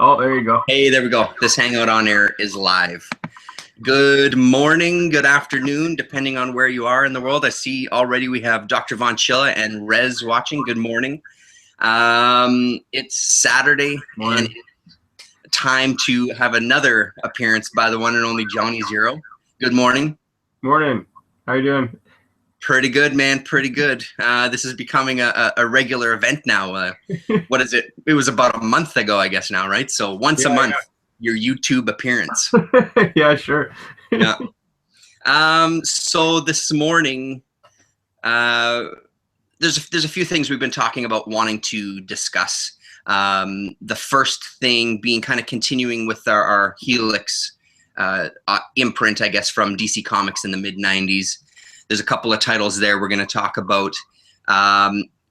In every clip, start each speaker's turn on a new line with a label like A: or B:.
A: Oh, there you go.
B: Hey, there we go. This Hangout on Air is live. Good morning, good afternoon, depending on where you are in the world. I see already we have Dr. Von Chilla and Rez watching. Good morning. It's Saturday, and it's time to have another appearance by the one and only Johnny Zero. Good morning.
A: Morning. How you doing?
B: Pretty good, man. Pretty good. This is becoming a regular event now. What is it? It was about a month ago, I guess now, right? So once a month, your YouTube appearance.
A: Yeah, sure.
B: Yeah. So this morning, there's a few things we've been talking about wanting to discuss. The first thing being kind of continuing with our Helix imprint, I guess, from DC Comics in the mid-90s. There's a couple of titles there we're going to talk about.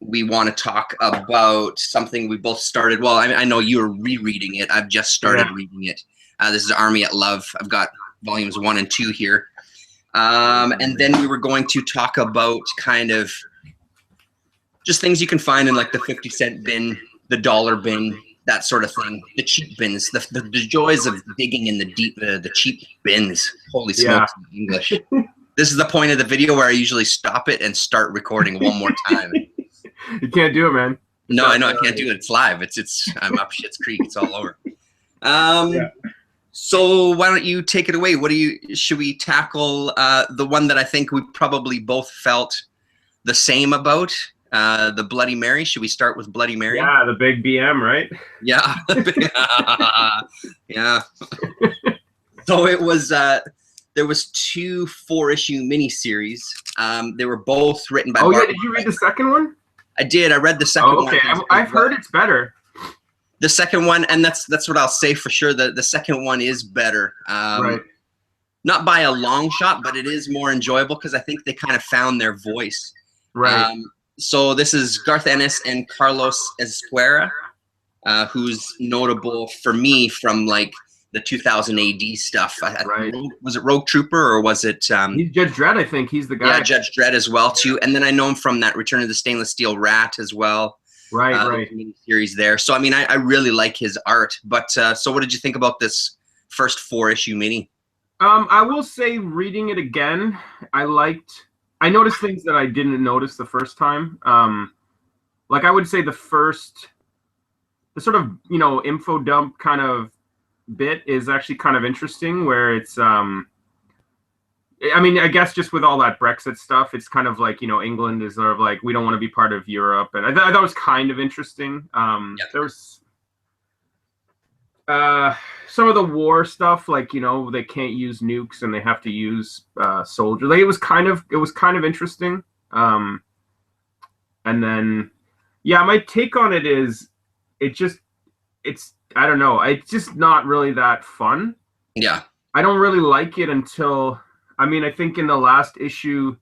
B: We want to talk about something we both started. Well, I know you were rereading it. I've just started reading it. This is Army at Love. I've got volumes 1 and 2 here. And then we were going to talk about kind of just things you can find in like the 50-cent bin, the dollar bin, that sort of thing. The cheap bins, the joys of digging in the cheap bins. Holy smokes, in English. This is the point of the video where I usually stop it and start recording one more time.
A: You can't do it, man.
B: No, I know I can't do it. It's live. I'm up Schitt's Creek. It's all over. So why don't you take it away? Should we tackle the one that I think we probably both felt the same about, the Bloody Mary? Should we start with Bloody Mary?
A: Yeah, the big BM, right?
B: Yeah. Yeah. So it was. There was 2 4-issue miniseries. They were both written by.
A: Oh yeah, did you read the second one?
B: I did. I read the second one.
A: Okay, I've heard it's better.
B: The second one, and that's what I'll say for sure. The second one is better.
A: Right.
B: Not by a long shot, but it is more enjoyable because I think they kind of found their voice.
A: Right.
B: So this is Garth Ennis and Carlos Ezquerra, who's notable for me from like the 2000 AD stuff.
A: Right.
B: Was it Rogue Trooper or was it?
A: He's Judge Dredd, I think. He's the guy.
B: Yeah, Judge Dredd as well too. And then I know him from that Return of the Stainless Steel Rat as well.
A: Right, right.
B: Series there. So I mean, I really like his art. But so what did you think about this first 4-issue mini?
A: I will say, reading it again, I noticed things that I didn't notice the first time. Like I would say the sort of, info dump kind of bit is actually kind of interesting, where it's I mean, I guess just with all that Brexit stuff, it's kind of like, England is sort of like, we don't want to be part of Europe, and I thought it was kind of interesting. There was some of the war stuff, like, they can't use nukes and they have to use soldiers. Like it was kind of interesting. And then my take on it is it's I don't know, it's just not really that fun.
B: Yeah.
A: I don't really like it until, I think in the last issue,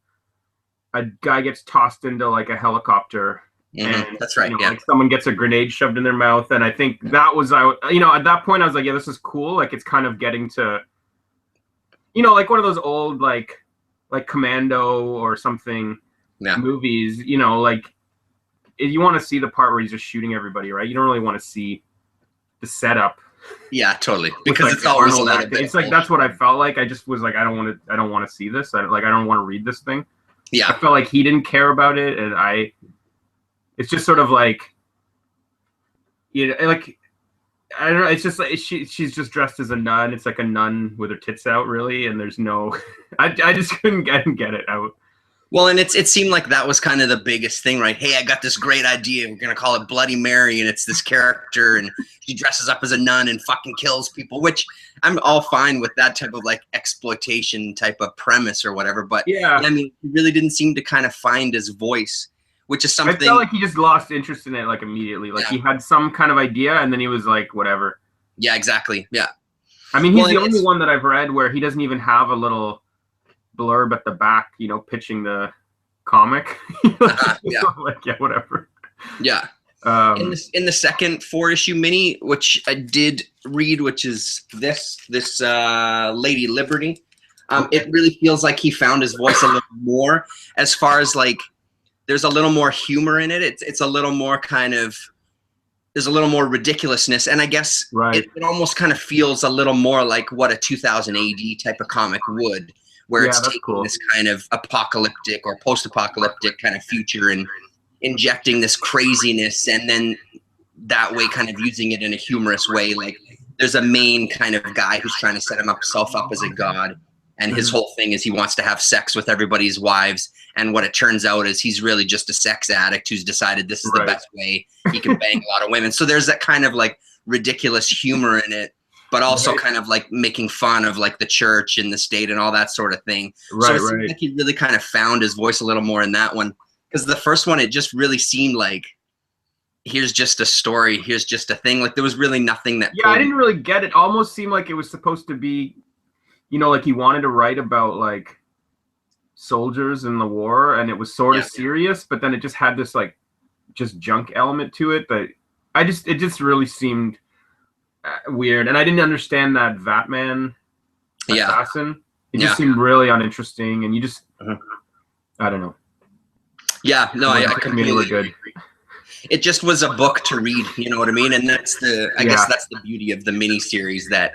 A: a guy gets tossed into like a helicopter.
B: And that's right.
A: Like someone gets a grenade shoved in their mouth, and I think that was at that point I was like, yeah, this is cool. Like it's kind of getting to, like one of those old like Commando or something movies. Like you want to see the part where he's just shooting everybody, right? You don't really want to see the setup.
B: Yeah, totally. Because it's always a little bit.
A: It's like that's what I felt like. I just was like, I don't want to see this. I don't want to read this thing.
B: Yeah.
A: I felt like he didn't care about it, and it's just sort of like, like I don't know. It's just like she's just dressed as a nun. It's like a nun with her tits out, really, and there's no. I just couldn't get it out.
B: Well, and it seemed like that was kind of the biggest thing, right? Hey, I got this great idea. We're going to call it Bloody Mary, and it's this character, and she dresses up as a nun and fucking kills people, which I'm all fine with that type of, like, exploitation type of premise or whatever. But,
A: yeah,
B: I mean, he really didn't seem to kind of find his voice, which is something...
A: I felt like he just lost interest in it, like, immediately. Like, he had some kind of idea, and then he was like, whatever.
B: Yeah, exactly. Yeah.
A: I mean, he's the only one that I've read where he doesn't even have a little blurb at the back, pitching the comic.
B: Yeah.
A: Like, yeah, whatever.
B: Yeah. In the second 4-issue mini, which I did read, which is this Lady Liberty, it really feels like he found his voice a little more, as far as like there's a little more humor in it. It's a little more kind of there's a little more ridiculousness, and I guess
A: Right.
B: it almost kind of feels a little more like what a 2000 AD type of comic would, where
A: Yeah,
B: it's
A: that's
B: taking
A: cool.
B: this kind of apocalyptic or post-apocalyptic kind of future and injecting this craziness, and then that way kind of using it in a humorous way. Like there's a main kind of guy who's trying to set himself up as a god, and his whole thing is he wants to have sex with everybody's wives, and what it turns out is he's really just a sex addict who's decided this is the best way he can bang a lot of women. So there's that kind of like ridiculous humor in it, but also kind of like making fun of like the church and the state and all that sort of thing. So it seems like he really kind of found his voice a little more in that one, because the first one, it just really seemed like, here's just a story, here's just a thing. Like there was really nothing that
A: I didn't really get it. Almost seemed like it was supposed to be, you know, like he wanted to write about like soldiers in the war, and it was sort of serious, but then it just had this like just junk element to it that it just really seemed weird, and I didn't understand that Vatman assassin. It just seemed really uninteresting, and you just I don't know.
B: Yeah, no, I completely
A: agree.
B: It just was a book to read, you know what I mean? And that's I guess that's the beauty of the miniseries, that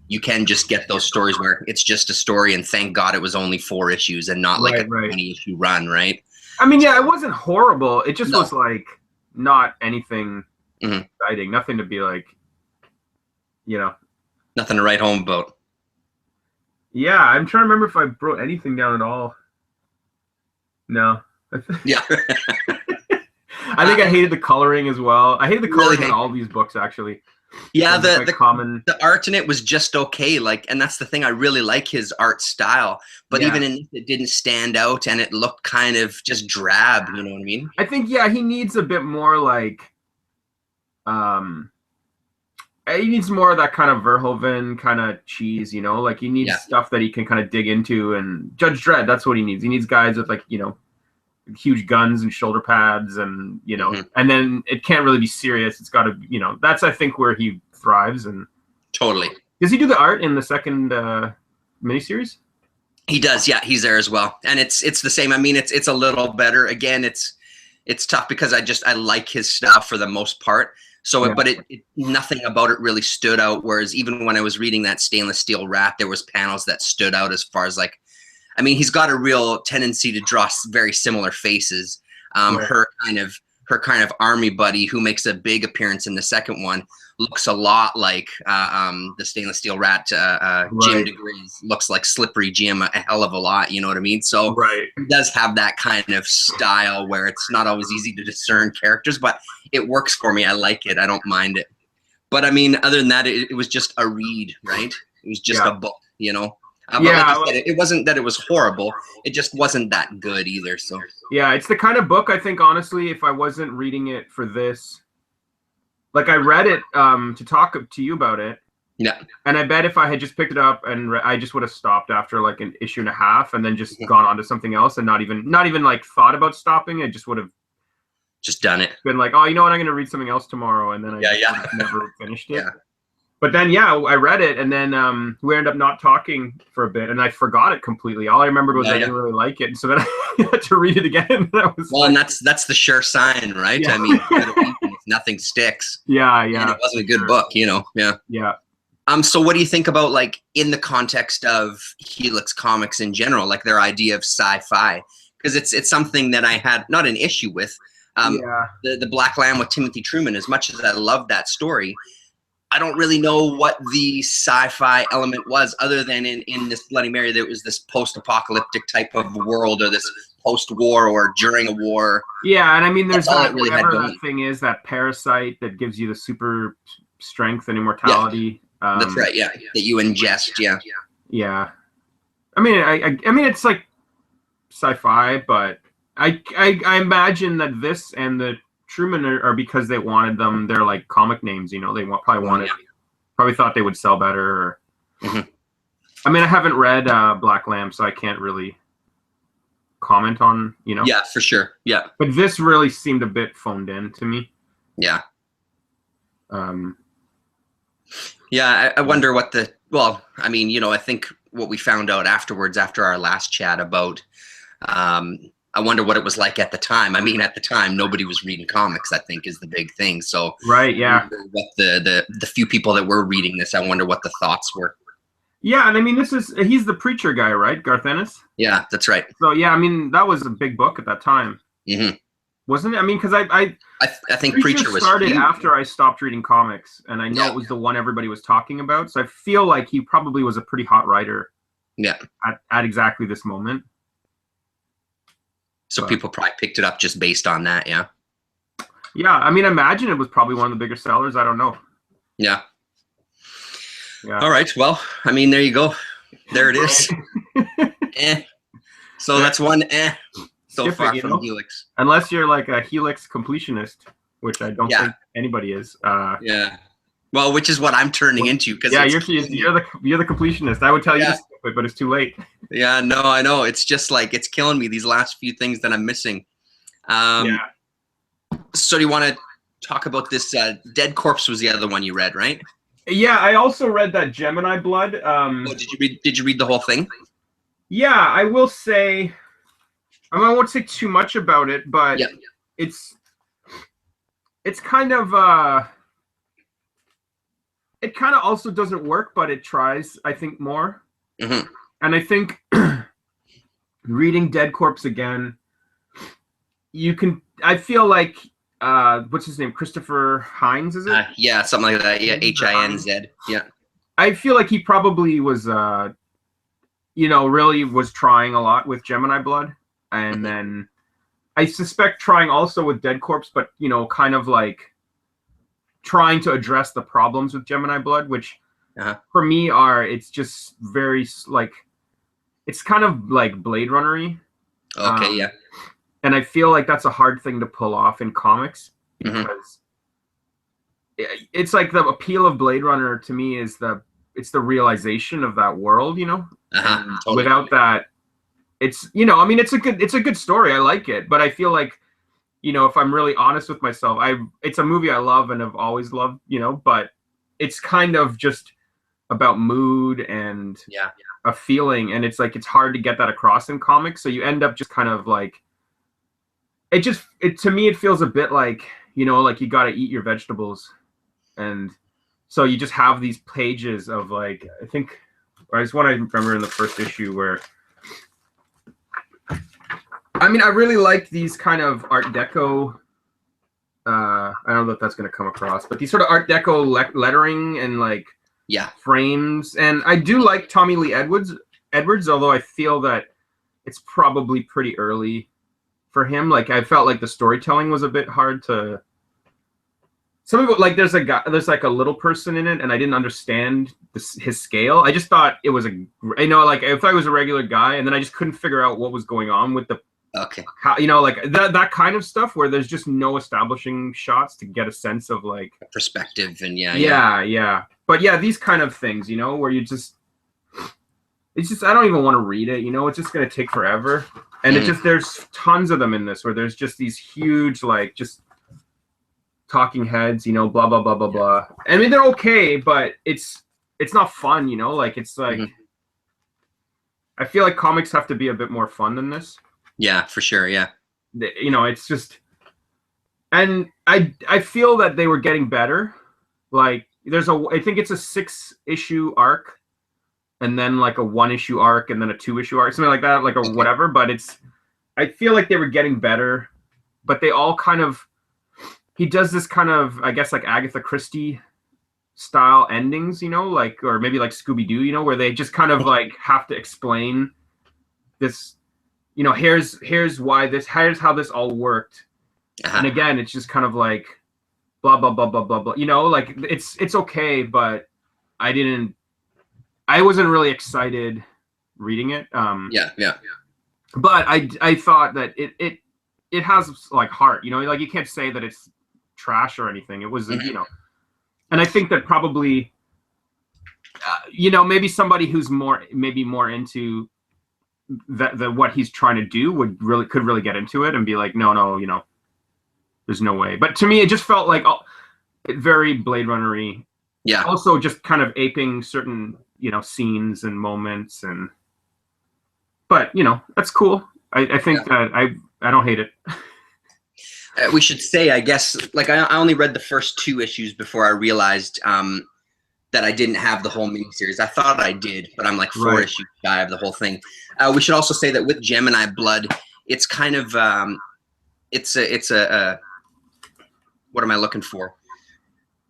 B: you can just get those stories where it's just a story, and thank God it was only 4 issues and not like a 20-issue run, right?
A: I mean, yeah, it wasn't horrible. It just was like not anything exciting, nothing to be like, you know.
B: Nothing to write home about.
A: Yeah, I'm trying to remember if I wrote anything down at all. No.
B: Yeah.
A: I think I hated the coloring as well. I hated the coloring in all these books, actually.
B: Yeah, the art in it was just okay. Like, and that's the thing. I really like his art style, but even in it didn't stand out, and it looked kind of just drab. You know what I mean?
A: I think he needs a bit more like, he needs more of that kind of Verhoeven kind of cheese. You know, like he needs stuff that he can kind of dig into. And Judge Dredd, that's what he needs. He needs guys with like, you know, huge guns and shoulder pads, and you know, and then it can't really be serious. It's got to, you know, that's I think where he thrives. And
B: totally.
A: Does he do the art in the second miniseries?
B: He does, yeah. He's there as well, and it's the same. I mean, it's a little better. Again, it's tough because I like his style for the most part. So, but nothing about it really stood out. Whereas even when I was reading that Stainless Steel Rat, there was panels that stood out as far as like, I mean, he's got a real tendency to draw very similar faces. Her kind of army buddy, who makes a big appearance in the second one, looks a lot like the Stainless Steel Rat. Jim DeGraze looks like Slippery Jim a hell of a lot. You know what I mean? So he does have that kind of style where it's not always easy to discern characters, but it works for me. I like it. I don't mind it. But I mean, other than that, it was just a read, right? It was just a book, you know? But like I said, it wasn't that it was horrible. It just wasn't that good either. So
A: yeah, it's the kind of book, I think, honestly, if I wasn't reading it for this, like I read it to talk to you about it.
B: Yeah.
A: And I bet if I had just picked it up and I just would have stopped after like an issue and a half, and then just gone on to something else, and not even like thought about stopping. I just would have
B: just done it.
A: Been like, oh, you know what, I'm going to read something else tomorrow, and then I never finished it. Yeah. But then, I read it, and then we ended up not talking for a bit, and I forgot it completely. All I remembered was I didn't really like it, and so then I had to read it again.
B: And that's the sure sign, right? Yeah. I mean, if nothing sticks.
A: Yeah.
B: And it wasn't a good book, you know. Yeah.
A: Yeah.
B: So what do you think about, like, in the context of Helix Comics in general, like their idea of sci-fi? Because it's something that I had not an issue with. The Black Lamb with Timothy Truman, as much as I love that story, I don't really know what the sci-fi element was, other than in this Bloody Mary, there was this post-apocalyptic type of world, or this post-war or during a war.
A: Yeah, and I mean, there's that, really whatever that thing is, that parasite that gives you the super strength and immortality.
B: Yeah. That's right, yeah, that you ingest,
A: Yeah. I mean, I mean, it's like sci-fi, but I imagine that this and the Truman are because they wanted them. They're like comic names, you know. They probably thought they would sell better. I mean, I haven't read Black Lamb, so I can't really comment on, you know.
B: Yeah, for sure. Yeah.
A: But this really seemed a bit phoned in to me.
B: Yeah. Yeah, I wonder what well, I mean, you know, I think what we found out afterwards, after our last chat about I wonder what it was like at the time. I mean, at the time, nobody was reading comics, I think, is the big thing. So
A: Right, yeah.
B: what the few people that were reading this, I wonder what the thoughts were.
A: Yeah, and I mean, he's the Preacher guy, right? Garth Ennis?
B: Yeah, that's right.
A: So, yeah, I mean, that was a big book at that time.
B: Mm-hmm.
A: Wasn't it? I mean, because
B: I think Preacher was
A: started
B: huge.
A: after I stopped reading comics, and I know it was the one everybody was talking about. So I feel like he probably was a pretty hot writer.
B: Yeah.
A: At exactly this moment.
B: So people probably picked it up just based on that, yeah.
A: Yeah, I mean, imagine it was probably one of the bigger sellers. I don't know.
B: Yeah.
A: Yeah.
B: All right. Well, I mean, there you go. There it is. So that's one so
A: Skip
B: far
A: it,
B: from Helix.
A: Unless you're like a Helix completionist, which I don't think anybody is.
B: Yeah. Well, which is what I'm turning into, because
A: you're the completionist. I would tell you to skip it, but it's too late.
B: Yeah, no, I know. It's just like it's killing me, these last few things that I'm missing. So do you want to talk about this? Dead Corpse was the other one you read, right?
A: Yeah, I also read that Gemini Blood.
B: Did you read the whole thing?
A: Yeah, I will say. I mean, I won't say too much about it, but it's kind of it kind of also doesn't work, but it tries, I think, more.
B: Mm-hmm.
A: And I think reading Dead Corpse again, I feel like, what's his name? Christopher Hines, is it?
B: Yeah, something like that. Yeah, Hinz. Yeah.
A: I feel like he probably was, really was trying a lot with Gemini Blood. And then I suspect trying also with Dead Corpse, but, kind of like trying to address the problems with Gemini Blood, which for me it's just very like, it's kind of like Blade Runner-y.
B: Okay, yeah.
A: And I feel like that's a hard thing to pull off in comics, because it's like the appeal of Blade Runner to me is it's the realization of that world,
B: Totally.
A: Without that, it's, I mean, it's a good story. I like it, but I feel like, if I'm really honest with myself, it's a movie I love and have always loved, but it's kind of just about mood and a feeling, and it's like it's hard to get that across in comics, so you end up just kind of like to me it feels a bit like, like you got to eat your vegetables, and so you just have these pages of like, I think, or it's one I remember in the first issue where, I mean, I really like these kind of Art Deco. I don't know if that's going to come across, but these sort of Art Deco lettering and like frames. And I do like Tommy Lee Edwards, although I feel that it's probably pretty early for him. Like, I felt like the storytelling was a bit hard to. Some people, like, there's like a little person in it, and I didn't understand his scale. I just thought it was like if I was a regular guy, and then I just couldn't figure out what was going on with the.
B: Okay.
A: How, like that kind of stuff where there's just no establishing shots to get a sense of like
B: perspective and
A: yeah. But yeah, these kind of things, where it's just I don't even want to read it, it's just gonna take forever, and there's tons of them in this where there's just these huge like just talking heads, blah blah blah blah blah. I mean, they're okay, but it's not fun, like it's like I feel like comics have to be a bit more fun than this.
B: Yeah, for sure. Yeah.
A: It's just, and I feel that they were getting better. Like I think it's a 6-issue arc, and then like a 1-issue arc, and then a 2-issue arc, something like that, like a whatever. But I feel like they were getting better, but they all kind of, he does this kind of, I guess, like Agatha Christie style endings, like, or maybe like Scooby-Doo, where they just kind of like have to explain this. Here's how this all worked. And again, it's just kind of like blah blah blah blah blah blah. Like it's okay, but I wasn't really excited reading it.
B: Yeah.
A: But I thought that it has like heart. Like you can't say that it's trash or anything. It was and I think that probably maybe somebody who's more into the what he's trying to do could really get into it and be like, no, there's no way. But to me, it just felt like very Blade Runner-y. Yeah. Also, just kind of aping certain scenes and moments, but that's cool. I think that I don't hate it.
B: We should say, I guess, like I only read the first 2 issues before I realized that I didn't have the whole miniseries. I thought I did, but I'm like 4 issues shy of the whole thing. We should also say that with Gemini Blood, it's kind of it's a what am I looking for?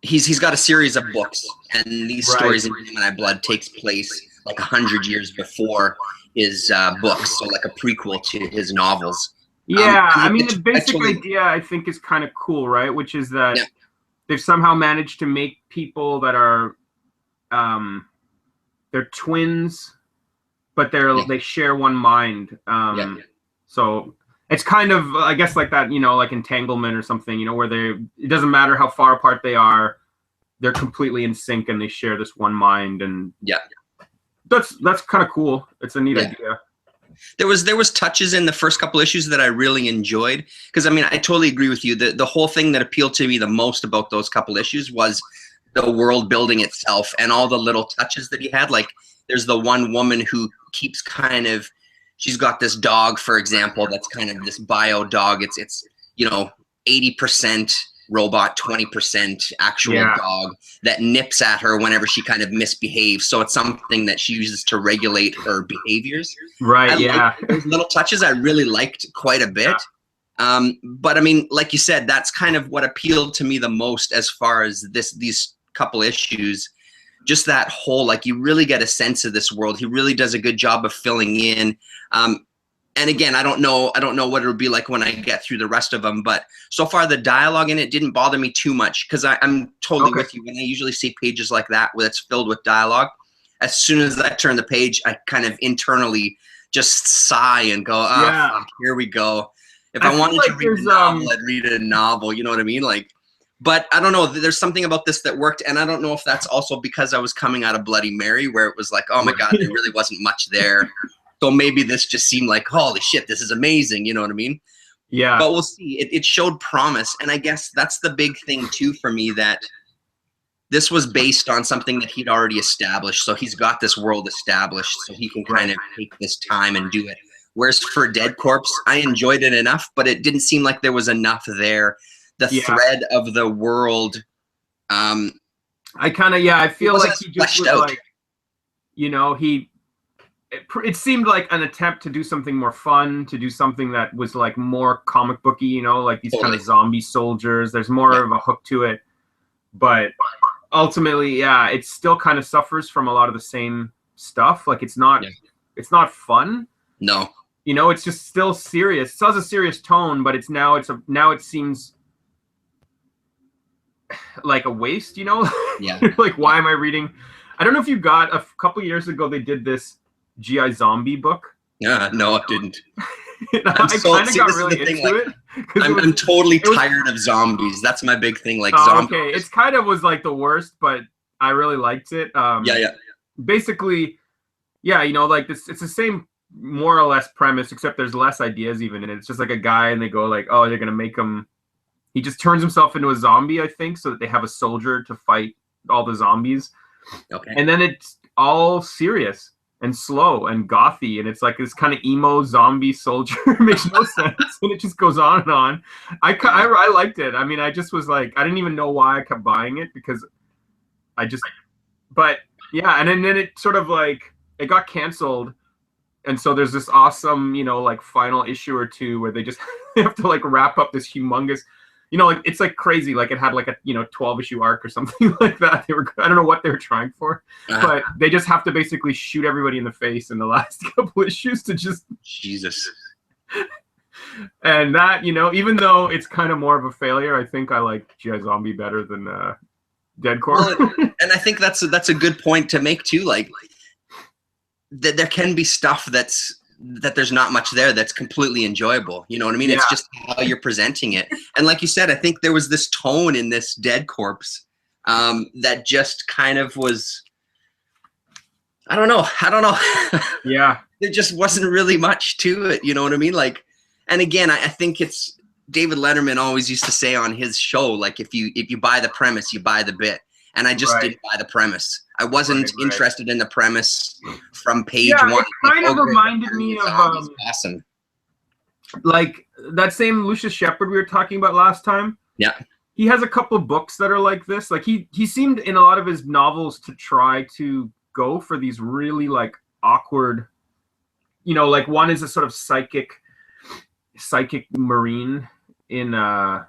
B: He's got a series of books, and these stories in Gemini Blood takes place like 100 years before his books, so like a prequel to his novels.
A: Yeah, I mean, the basic idea I think is kind of cool, right? Which is that they've somehow managed to make people that are they're twins, but they share one mind. So it's kind of, I guess, like that, you know, like entanglement or something, you know, where it doesn't matter how far apart they are, they're completely in sync and they share this one mind. And that's kind of cool. It's a neat idea.
B: There was touches in the first couple issues that I really enjoyed, because I mean, I totally agree with you. The whole thing that appealed to me the most about those couple issues was the world building itself and all the little touches that he had. Like there's the one woman who keeps kind of, she's got this dog, for example, that's kind of this bio dog. It's you know, 80% robot, 20% actual dog that nips at her whenever she kind of misbehaves. So it's something that she uses to regulate her behaviors.
A: Right.
B: Those little touches I really liked quite a bit. But I mean, like you said, that's kind of what appealed to me the most as far as these couple issues. Just that whole, like, you really get a sense of this world. He really does a good job of filling in. And again, I don't know what it'll be like when I get through the rest of them, but so far the dialogue in it didn't bother me too much, because I'm totally with you. When I usually see pages like that where it's filled with dialogue, as soon as I turn the page, I kind of internally just sigh and go, fuck, here we go. If I wanted to read a novel, I'd read a novel, you know what I mean? Like, but I don't know, there's something about this that worked, and I don't know if that's also because I was coming out of Bloody Mary, where it was like, oh my God, there really wasn't much there. So maybe this just seemed like, holy shit, this is amazing. You know what I mean?
A: Yeah.
B: But we'll see. It showed promise. And I guess that's the big thing too for me, that this was based on something that he'd already established. So he's got this world established, so he can kind of take this time and do it. Whereas for Dead Corpse, I enjoyed it enough, but it didn't seem like there was enough there. The thread of the world.
A: I feel like he just was like, you know, it seemed like an attempt to do something more fun, to do something that was like more comic booky, you know, like these kind of zombie soldiers. There's more of a hook to it, but ultimately, it still kind of suffers from a lot of the same stuff. Like it's not fun.
B: No,
A: you know, it's just still serious. It still has a serious tone, but now it seems like a waste, you know? Like, why am I reading? I don't know if you got a couple years ago, they did this GI Zombie book.
B: Yeah, no, I didn't.
A: I kind of got really into it.
B: I'm totally tired of zombies. That's my big thing. Like zombies.
A: Okay, it's kind of was like the worst, but I really liked it. Basically, you know, like this, it's the same more or less premise, except there's less ideas even in it. It's just like a guy, and they go like, oh, they're gonna make him. He just turns himself into a zombie, I think, so that they have a soldier to fight all the zombies.
B: Okay.
A: And then it's all serious and slow and gothy, and it's like this kind of emo zombie soldier. It makes no sense, and it just goes on and on. I liked it. I mean, I just was like, I didn't even know why I kept buying it, because but yeah, and then it sort of like, it got canceled, and so there's this awesome, you know, like final issue or two where they just they have to like wrap up this humongous, you know, like it's like crazy. Like it had like a, you know, 12-issue arc or something like that. I don't know what they were trying for, but they just have to basically shoot everybody in the face in the last couple issues to just
B: Jesus.
A: And that, you know, even though it's kind of more of a failure, I think I like GI Zombie better than Dead Corpse.
B: Well, and I think that's a good point to make too. Like that there can be stuff that there's not much there that's completely enjoyable. You know what I mean? It's just how you're presenting it. And like you said, I think there was this tone in this Dead Corpse that just kind of was, I don't know.
A: Yeah.
B: There just wasn't really much to it. You know what I mean? Like, and again, I think it's David Letterman always used to say on his show, like, if you buy the premise, you buy the bit. And I just didn't buy the premise. I wasn't interested in the premise from page one.
A: It kind of reminded me of
B: awesome.
A: like that same Lucius Shepard we were talking about last time.
B: Yeah.
A: He has a couple books that are like this. Like he seemed in a lot of his novels to try to go for these really like awkward, you know, like one is a sort of psychic marine in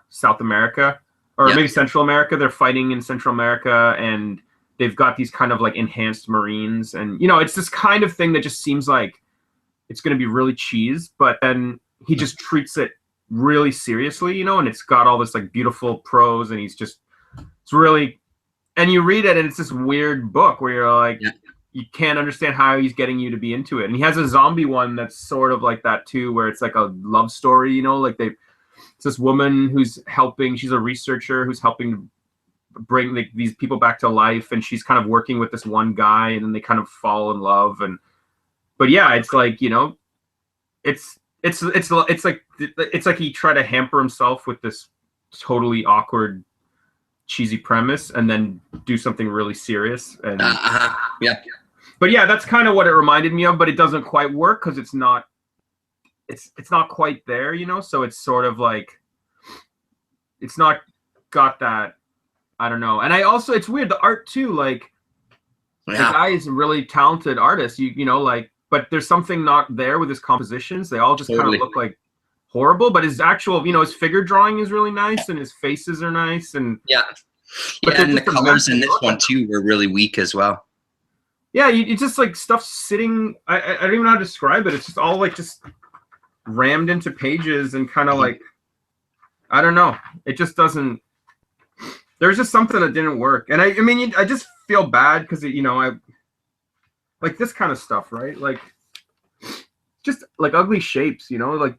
A: South America or maybe Central America. They're fighting in Central America and they've got these kind of like enhanced marines, and you know, it's this kind of thing that just seems like it's going to be really cheese, but then he just treats it really seriously, you know, and it's got all this like beautiful prose, and it's really, and you read it and it's this weird book where you're like, you can't understand how he's getting you to be into it. And he has a zombie one that's sort of like that too, where it's like a love story, you know, like it's this woman who's helping, she's a researcher who's helping bring like these people back to life, and she's kind of working with this one guy, and then they kind of fall in love. And but yeah, it's like, you know, it's like he tried to hamper himself with this totally awkward cheesy premise and then do something really serious. And but yeah, that's kind of what it reminded me of, but it doesn't quite work because it's not quite there, you know. So it's sort of like it's not got that, I don't know. And I also, it's weird, the art too, like the guy is a really talented artist, you know, like, but there's something not there with his compositions. They all just kind of look like horrible, but his actual, you know, his figure drawing is really nice and his faces are nice. And
B: but and the colors in this one too were really weak as well.
A: Yeah, it's just like stuff sitting, I don't even know how to describe it. It's just all like just rammed into pages and kind of like, I don't know. It just doesn't, there's just something that didn't work. And I mean, I just feel bad because, you know, I like this kind of stuff, right? Like just like ugly shapes, you know, like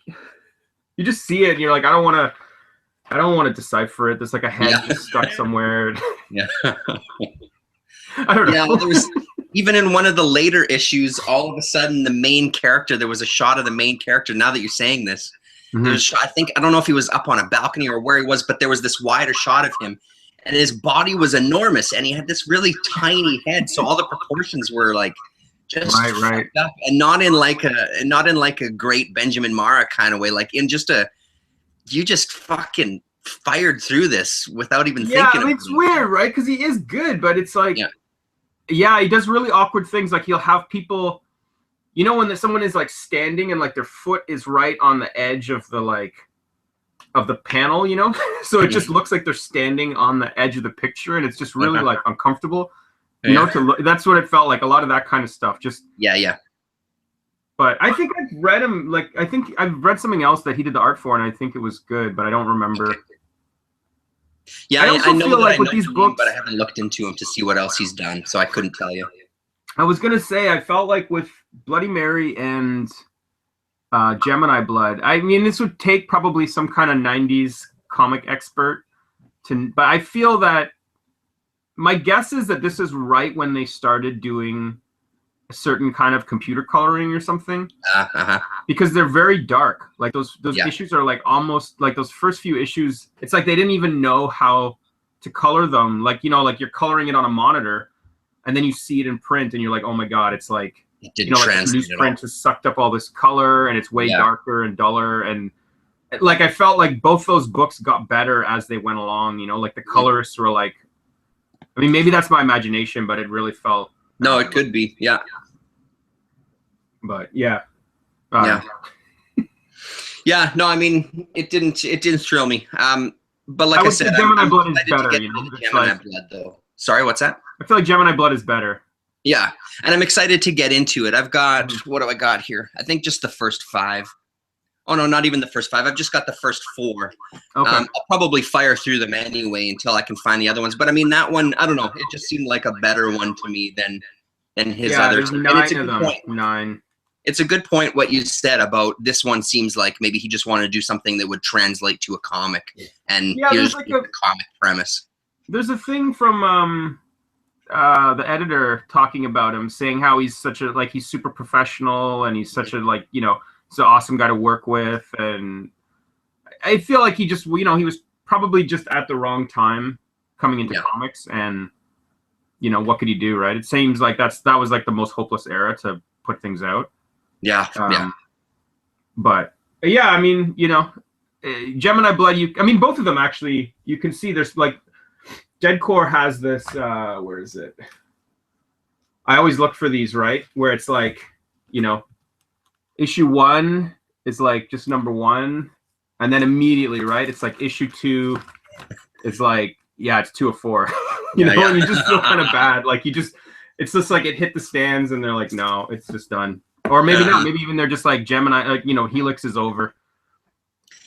A: you just see it and you're like, I don't want to decipher it. There's like a head just stuck somewhere. I don't know.
B: Yeah, there was, even in one of the later issues, all of a sudden the main character, there was a shot of the main character. Now that you're saying this, there's, I don't know if he was up on a balcony or where he was, but there was this wider shot of him. And his body was enormous, and he had this really tiny head, so all the proportions were like just
A: right.
B: up, and not in like a great Benjamin Mara kind of way, like in just a, you just fucking fired through this without even thinking.
A: I mean, it's weird, right? Because he is good, but it's like, he does really awkward things. Like he'll have people, you know, when someone is like standing and like their foot is right on the edge of the like of the panel, you know, so it just looks like they're standing on the edge of the picture, and it's just really like uncomfortable, you know. To look, that's what it felt like. A lot of that kind of stuff. Just But I think I've read him. Like I think I've read something else that he did the art for, and I think it was good, but I don't remember.
B: Yeah,
A: I know
B: feel like
A: with these books,
B: but I haven't looked into him to see what else he's done, so I couldn't tell you.
A: I was gonna say I felt like with Bloody Mary and Gemini Blood, I mean, this would take probably some kind of 90s comic expert to, but I feel that my guess is that this is right when they started doing a certain kind of computer coloring or something, because they're very dark. Like those issues are like almost like those first few issues. It's like they didn't even know how to color them. Like, you know, like you're coloring it on a monitor, and then you see it in print, and you're like, oh my god, it's like, you know, like newsprint has sucked up all this color, and it's way darker and duller. And like I felt like both those books got better as they went along. You know, like the colorists were like, I mean, maybe that's my imagination, but it really felt.
B: No, it could be,
A: But yeah.
B: No, I mean, it didn't thrill me. But like I said,
A: Gemini Blood is better. You know,
B: Gemini Blood, though. Sorry, what's that?
A: I feel like Gemini Blood is better.
B: Yeah, and I'm excited to get into it. I've got, what do I got here? I think just the first 5. Oh, no, not even the first 5. I've just got the first 4.
A: Okay.
B: I'll probably fire through them anyway until I can find the other ones. But I mean, that one, I don't know. It just seemed like a better one to me than his others.
A: There's 9 of them. 9.
B: It's a good point what you said about this one. Seems like maybe he just wanted to do something that would translate to a comic. And here's like the comic premise.
A: There's a thing from the editor talking about him, saying how he's such a, like, he's super professional, and he's such a, like, you know, he's an awesome guy to work with. And I feel like he just, you know, he was probably just at the wrong time coming into comics, and, you know, what could he do, right? It seems like that was like the most hopeless era to put things out.
B: Yeah.
A: But Yeah, I mean, Gemini Blood. I mean, both of them actually. You can see there's like, Deadcore has this. Where is it? I always look for these, right? Where it's like, issue 1 is like just number 1, and then immediately, right? It's like issue 2 is like, yeah, it's 2 of 4. And you just feel kind of bad. Like it's just like it hit the stands, and they're like, no, it's just done. Or maybe not. Maybe even they're just like Gemini, like Helix is over.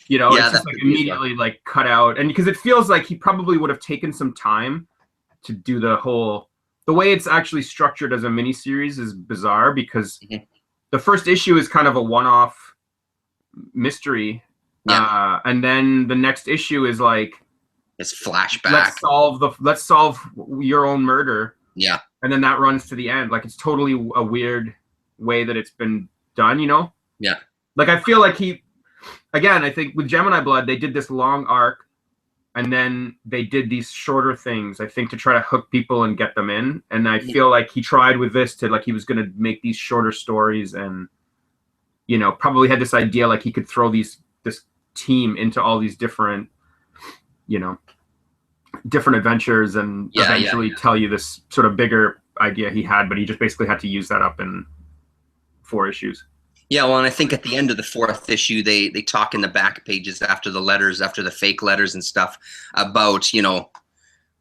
A: It's just like immediately like cut out, and because it feels like he probably would have taken some time to do the way it's actually structured as a miniseries is bizarre, because the first issue is kind of a one-off mystery, and then the next issue is like
B: it's flashback.
A: Let's solve your own murder.
B: Yeah,
A: and then that runs to the end. Like it's totally a weird way that it's been done.
B: Yeah.
A: Like I feel like I think with Gemini Blood they did this long arc, and then they did these shorter things, I think, to try to hook people and get them in. And I feel like he tried with this to, like, he was going to make these shorter stories, and, probably had this idea, like, he could throw this team into all these different, different adventures, and eventually tell you this sort of bigger idea he had, but he just basically had to use that up in 4 issues.
B: Yeah, well, and I think at the end of the 4th issue, they talk in the back pages after the fake letters and stuff about,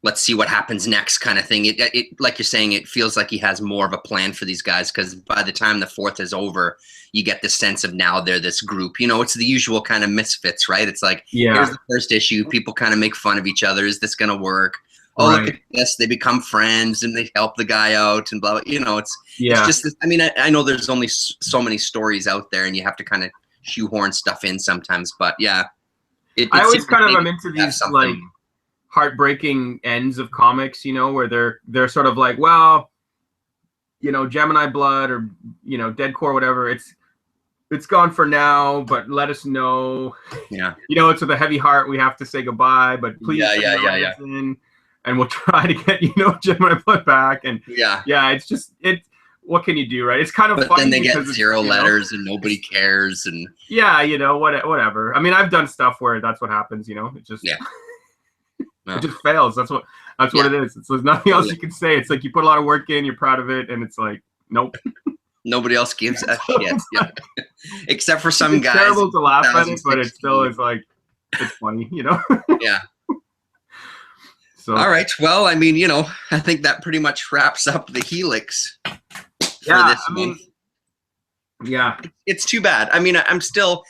B: let's see what happens next kind of thing. It like you're saying, it feels like he has more of a plan for these guys, because by the time the 4th is over, you get the sense of now they're this group. It's the usual kind of misfits, right? It's like, here's the first issue, people kind of make fun of each other. Is this going to work? Oh, look at this. They become friends and they help the guy out and blah, blah. It's just, I mean, I know there's only so many stories out there, and you have to kind of shoehorn stuff in sometimes, but yeah.
A: I always kind of am into these like heartbreaking ends of comics, where they're sort of like, well, Gemini Blood or, Deadcore, whatever, it's gone for now, but let us know.
B: Yeah.
A: It's with a heavy heart, we have to say goodbye, but please listen. And we'll try to get, Gemini Blood back. And it's just, what can you do, right? It's kind of
B: but
A: funny.
B: Then they get 0 letters and nobody cares. And
A: whatever. I mean, I've done stuff where that's what happens, it just, it just fails. That's what it is. There's nothing else you can say. It's like you put a lot of work in, you're proud of it, and it's like, nope.
B: Nobody else gives a shit. Yeah. Except for some guys.
A: It's terrible to laugh at it, but it still is like, it's funny,
B: Yeah.
A: So,
B: all right. Well, I mean, I think that pretty much wraps up the Helix for this month.
A: Yeah.
B: It's too bad. I mean, I'm still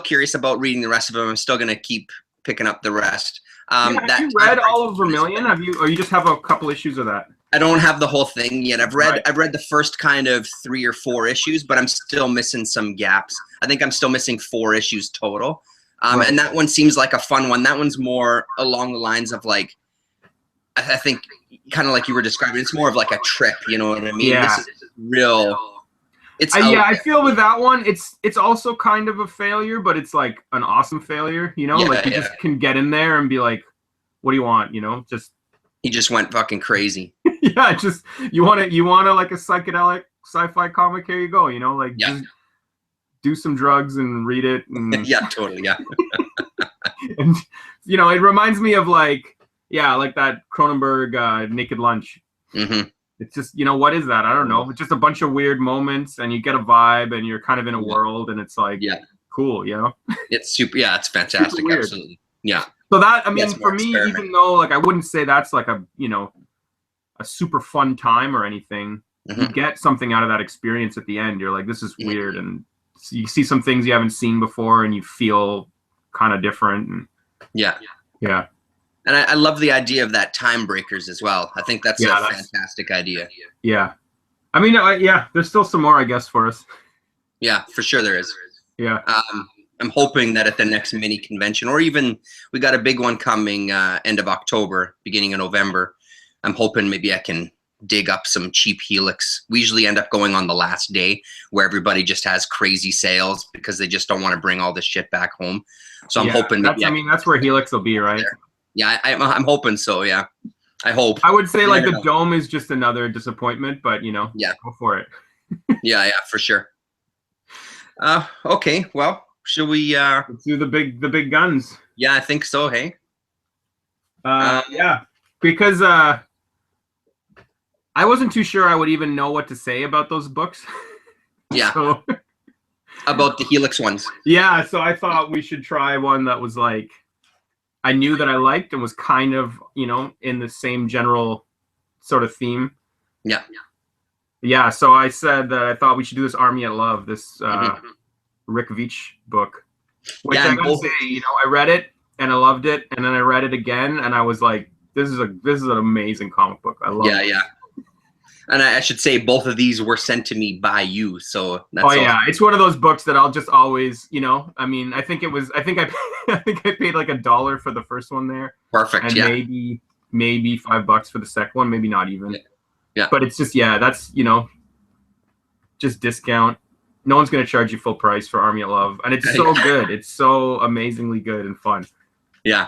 B: curious about reading the rest of them. I'm still going to keep picking up the rest.
A: Have you read all of Vermilion? Or you just have a couple issues of that?
B: I don't have the whole thing yet. I've read the first kind of 3 or 4 issues, but I'm still missing some gaps. I think I'm still missing 4 issues total. And that one seems like a fun one. That one's more along the lines of like, I think kind of like you were describing, it's more of like a trip, you know what I mean?
A: Yeah.
B: This is real. It's
A: I feel with that one, it's also kind of a failure, but it's like an awesome failure, you just can get in there and be like, what do you want? Just
B: he just went fucking crazy.
A: Yeah, just you want to like a psychedelic sci-fi comic, here you go, just do some drugs and read it. And
B: yeah, totally, yeah.
A: And it reminds me of like that Cronenberg Naked Lunch.
B: Mm-hmm.
A: It's just, what is that? I don't know. It's just a bunch of weird moments, and you get a vibe, and you're kind of in a world, and it's like, cool,
B: It's super, it's fantastic, absolutely. Yeah.
A: So that, I mean, for me, even though, like, I wouldn't say that's like a super fun time or anything, you get something out of that experience at the end. You're like, this is weird, and you see some things you haven't seen before, and you feel kind of different. And
B: yeah. And I love the idea of that time breakers as well. I think that's a fantastic idea.
A: Yeah. I mean, there's still some more, I guess, for us.
B: Yeah, for sure there is.
A: Yeah.
B: I'm hoping that at the next mini convention, or even we got a big one coming end of October, beginning of November. I'm hoping maybe I can dig up some cheap Helix. We usually end up going on the last day where everybody just has crazy sales because they just don't want to bring all this shit back home. So I'm hoping maybe
A: that's where Helix will be, right?
B: There. Yeah, I'm hoping so. Yeah, I hope.
A: I would say like the Dome is just another disappointment, but go for it.
B: yeah, for sure. Okay, well, Should we?
A: Let's do the big guns.
B: Yeah, I think so. Hey.
A: Yeah, because I wasn't too sure I would even know what to say about those books.
B: Yeah.
A: So,
B: about the Helix ones.
A: Yeah, so I thought we should try one that was like I knew that I liked and was kind of, you know, in the same general sort of theme.
B: Yeah.
A: Yeah, so I said that I thought we should do this Army at Love, this Rick Veitch book. Which I gotta say, you know, I read it and I loved it, and then I read it again and I was like, this is an amazing comic book. I love it.
B: Yeah. And I should say both of these were sent to me by you, so that's
A: yeah, it's one of those books that I'll just always, you know, I mean, I think I paid like $1 for the first one there.
B: Perfect.
A: And
B: yeah.
A: maybe $5 for the second one, maybe not even.
B: Yeah.
A: But it's just, yeah, that's, you know, just discount. No one's going to charge you full price for Army at Love. And it's so good. It's so amazingly good and fun.
B: Yeah.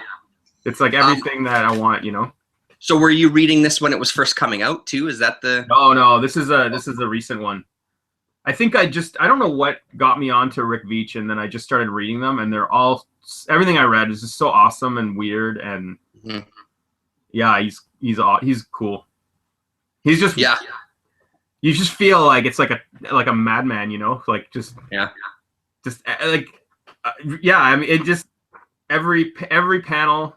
A: It's like everything that I want, you know?
B: So were you reading this when it was first coming out too? Is that the...
A: No, this is a recent one. I think I don't know what got me onto Rick Veitch, and then I just started reading them, and they're all, everything I read is just so awesome and weird, and yeah, he's cool. He's just, yeah. You just feel like it's like a madman, you know, like just like I mean, it just every panel,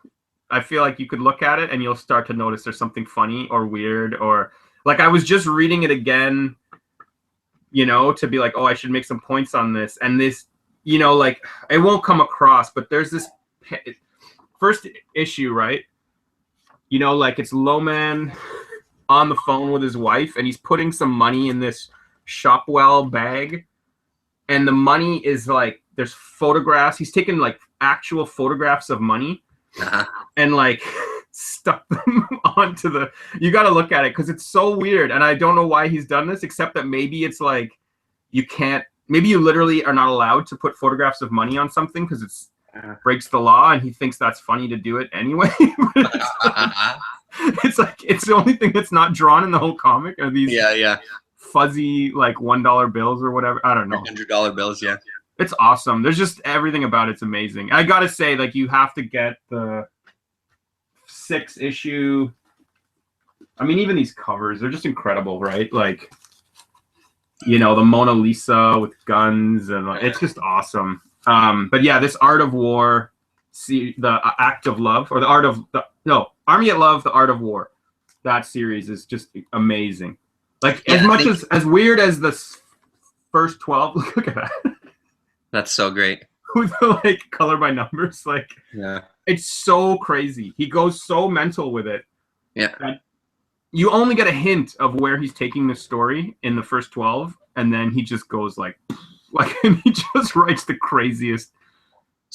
A: I feel like you could look at it and you'll start to notice there's something funny or weird, or like I was just reading it again, you know, to be like, oh, I should make some points on this, and this, you know, like it won't come across, but there's this first issue, right? You know, like it's Lowman on the phone with his wife, and he's putting some money in this Shopwell bag, and the money is like, there's photographs. He's taken like actual photographs of money and like stuck them onto the, you got to look at it because it's so weird. And I don't know why he's done this, except that maybe it's like, maybe you literally are not allowed to put photographs of money on something because it's breaks the law, and he thinks that's funny to do it anyway. It's like it's the only thing that's not drawn in the whole comic are these fuzzy like $1 bills or whatever. I don't know.
B: $100 bills, yeah.
A: It's awesome. There's just everything about it's amazing. I gotta say, like, you have to get the 6-issue. I mean, even these covers, they're just incredible, right? Like, you know, the Mona Lisa with guns, and it's just awesome. But yeah, this Art of War, the Act of Love, or the Art of Army at Love, the Art of War. That series is just amazing. Like, as much as weird as the first 12, look at that.
B: That's so great.
A: With the like color by numbers, like it's so crazy. He goes so mental with it.
B: Yeah.
A: That you only get a hint of where he's taking the story in the first 12, and then he just goes like and he just writes the craziest.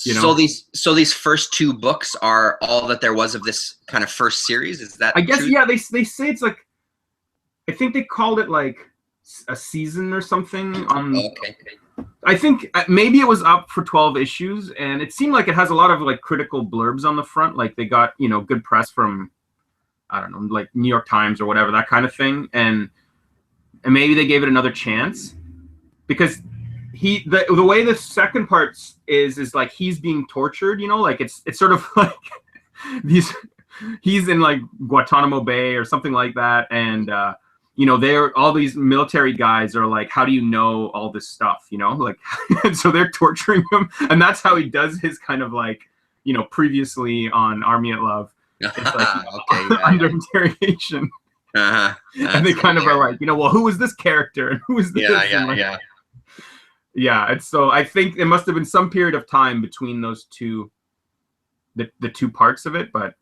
A: You know?
B: So these first 2 books are all that there was of this kind of first series. Is that?
A: I guess
B: true?
A: Yeah. They say it's like, I think they called it like a season or something.
B: Okay.
A: I think maybe it was up for 12 issues, and it seemed like it has a lot of like critical blurbs on the front. Like they got, you know, good press from, I don't know, like New York Times or whatever, that kind of thing. And maybe they gave it another chance because the way the second part is like he's being tortured, you know, like it's sort of like he's in like Guantanamo Bay or something like that, and you know, all these military guys are like, how do you know all this stuff, you know, like and so they're torturing him, and that's how he does his kind of like, you know, previously on Army at Love, it's like under interrogation. And they kind of are like, you know, well, who is this character and who is this? And so I think it must have been some period of time between those two, the 2 parts of it, but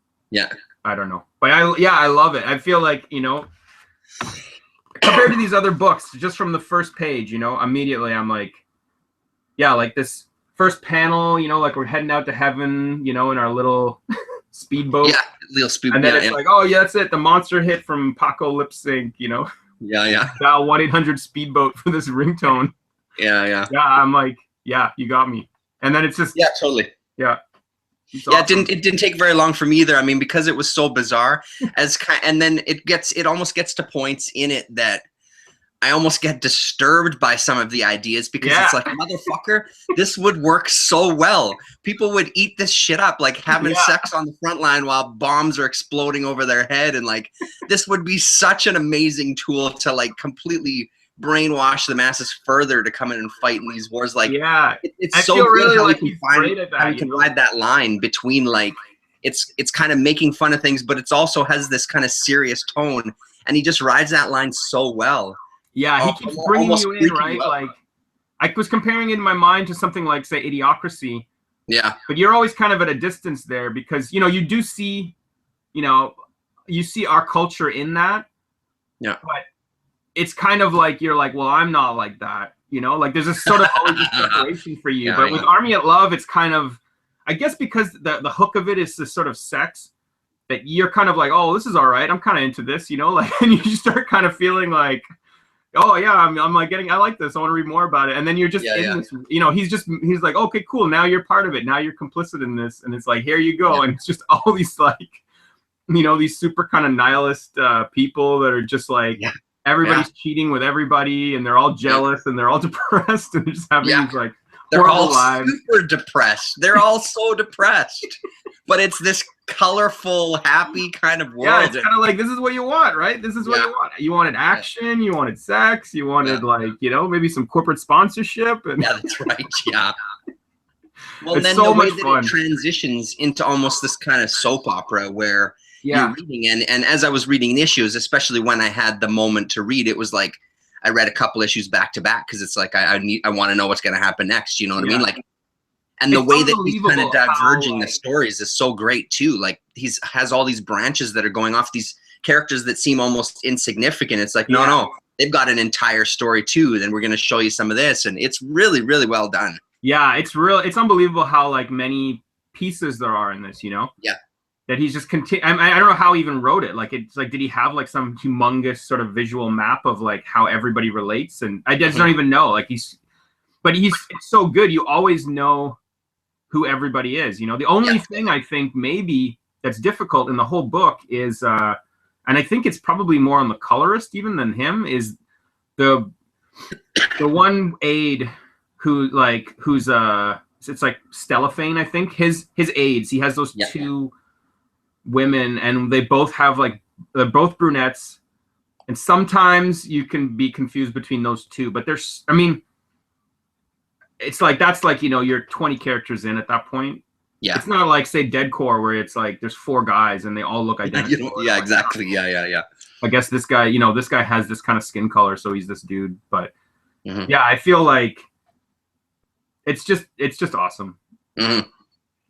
A: I don't know. But I love it. I feel like, you know, compared to these other books, just from the first page, you know, immediately I'm like, yeah, like this first panel, you know, like we're heading out to heaven, you know, in our little speedboat.
B: Yeah, little speedboat.
A: And then it's like, oh yeah, that's it. The monster hit from Paco Lip Sync, you know. Dial 1-800 speedboat for this ringtone. Yeah, I'm like, yeah, you got me. And then it's just
B: totally.
A: Yeah.
B: Awesome. It didn't take very long for me either. I mean, because it was so bizarre, and then it almost gets to points in it that I almost get disturbed by some of the ideas because it's like, motherfucker, this would work so well. People would eat this shit up, like having sex on the front line while bombs are exploding over their head. And like, this would be such an amazing tool to like completely brainwash the masses further to come in and fight in these wars. Like, it's so good
A: really
B: how
A: like
B: you can ride that line between like, it's kind of making fun of things, but it's also has this kind of serious tone, and he just rides that line so well.
A: Yeah, he keeps bringing you in, right? Like, I was comparing it in my mind to something like, say, Idiocracy.
B: Yeah.
A: But you're always kind of at a distance there because, you know, you do see, you know, you see our culture in that.
B: Yeah.
A: But it's kind of like, you're like, well, I'm not like that. You know, like there's a sort of always a separation for you. But with Army at Love, it's kind of, I guess because the hook of it is this sort of sex, that you're kind of like, oh, this is all right. I'm kind of into this, you know, like, and you start kind of feeling like, oh yeah, I'm like I like this. I want to read more about it. And then you're just in this, you know, he's like, okay, cool. Now you're part of it. Now you're complicit in this. And it's like, here you go. And it's just all these like, you know, these super kind of nihilist people that are just like, everybody's cheating with everybody and they're all jealous and they're all depressed and they're just having these like,
B: they're all super depressed. They're all so depressed. But it's this colorful, happy kind of world.
A: Yeah, it's kind of like, this is what you want, right? This is what you want. You wanted action, you wanted sex, you wanted like, you know, maybe some corporate sponsorship. And
B: yeah, that's right, yeah. Well, and then so the way that it transitions into almost this kind of soap opera where you're reading, and as I was reading the issues, especially when I had the moment to read, it was like, I read a couple issues back to back because it's like I want to know what's going to happen next. You know what I mean? Like, and the way that he's kind of diverging the stories is so great too. Like has all these branches that are going off, these characters that seem almost insignificant. It's like no, they've got an entire story too. Then we're going to show you some of this, and it's really, really well done.
A: Yeah, it's unbelievable how like many pieces there are in this. You know?
B: Yeah.
A: That he's just I don't know how he even wrote it. Like, it's like, did he have like some humongous sort of visual map of like how everybody relates? And I just don't even know. Like it's so good. You always know who everybody is. You know, the only thing I think maybe that's difficult in the whole book is, and I think it's probably more on the colorist even than him, is the one aide who's it's like Stellophane, I think. His aides. He has those two women, and they both have like, they're both brunettes, and sometimes you can be confused between those two, but there's, I mean, it's like, that's like, you know, you're 20 characters in at that point. Yeah, it's not like, say, Deadcore, where it's like there's 4 guys and they all look identical.
B: Yeah, exactly. Yeah.
A: I guess this guy, you know, this guy has this kind of skin color, so he's this dude. But yeah, I feel like it's just awesome.